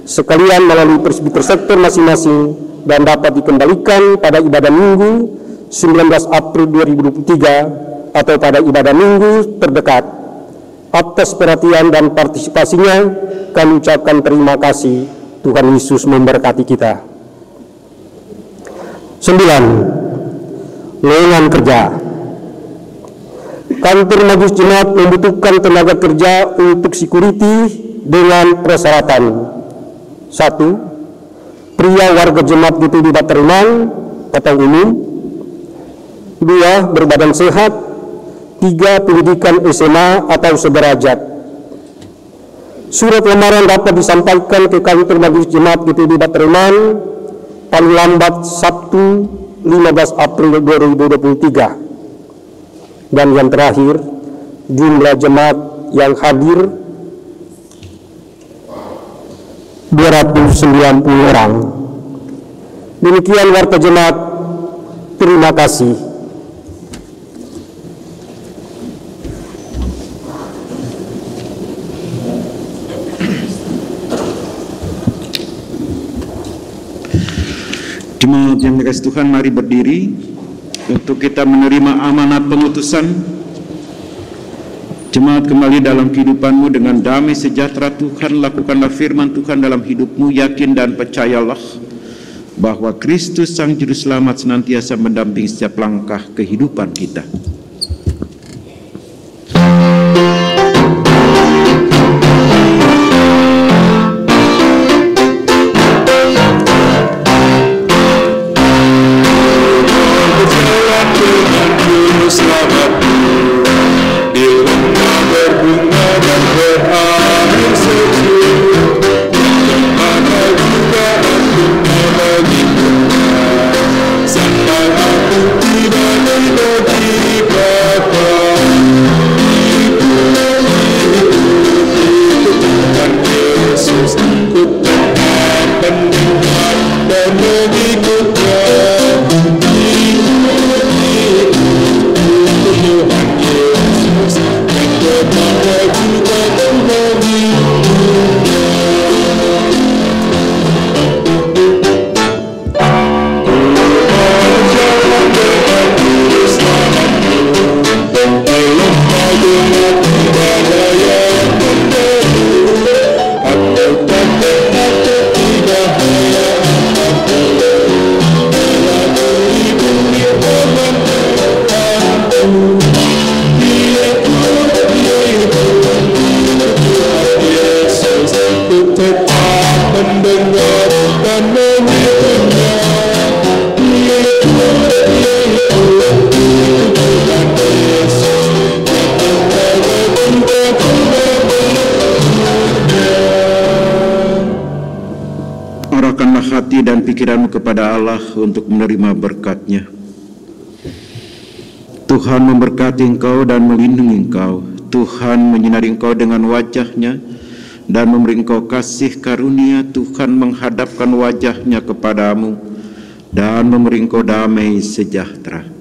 sekalian melalui presbiter sektor masing-masing dan dapat dikembalikan pada ibadah Minggu 19 April 2023 atau pada ibadah Minggu terdekat. Atas perhatian dan partisipasinya kami ucapkan terima kasih. Tuhan Yesus memberkati kita. 9. Lowongan kerja. Kantor Majelis Jemaat membutuhkan tenaga kerja untuk security dengan persyaratan: 1. Pria warga jemaat GPB Batra Iman atau umum. 2. Berbadan sehat. 3. Pendidikan SMA atau sederajat. Surat lamaran dapat disampaikan ke kantor Majelis Jemaat GPB Batra Iman paling lambat Sabtu 15 April 2023. Dan yang terakhir, jumlah jemaat yang hadir 290 orang. Demikian warta jemaat. Terima kasih. Jemaat yang dikasihi Tuhan, mari berdiri untuk kita menerima amanat pengutusan. Jemaat, kembali dalam kehidupanmu dengan damai sejahtera Tuhan. Lakukanlah firman Tuhan dalam hidupmu, yakin dan percayalah bahwa Kristus Sang Juru Selamat senantiasa mendampingi setiap langkah kehidupan kita. Hati dan pikiranmu kepada Allah untuk menerima berkat-Nya. Tuhan memberkati engkau dan melindungi engkau. Tuhan menyinari engkau dengan wajah-Nya dan memberi engkau kasih karunia. Tuhan menghadapkan wajah-Nya kepadamu dan memberi engkau damai sejahtera.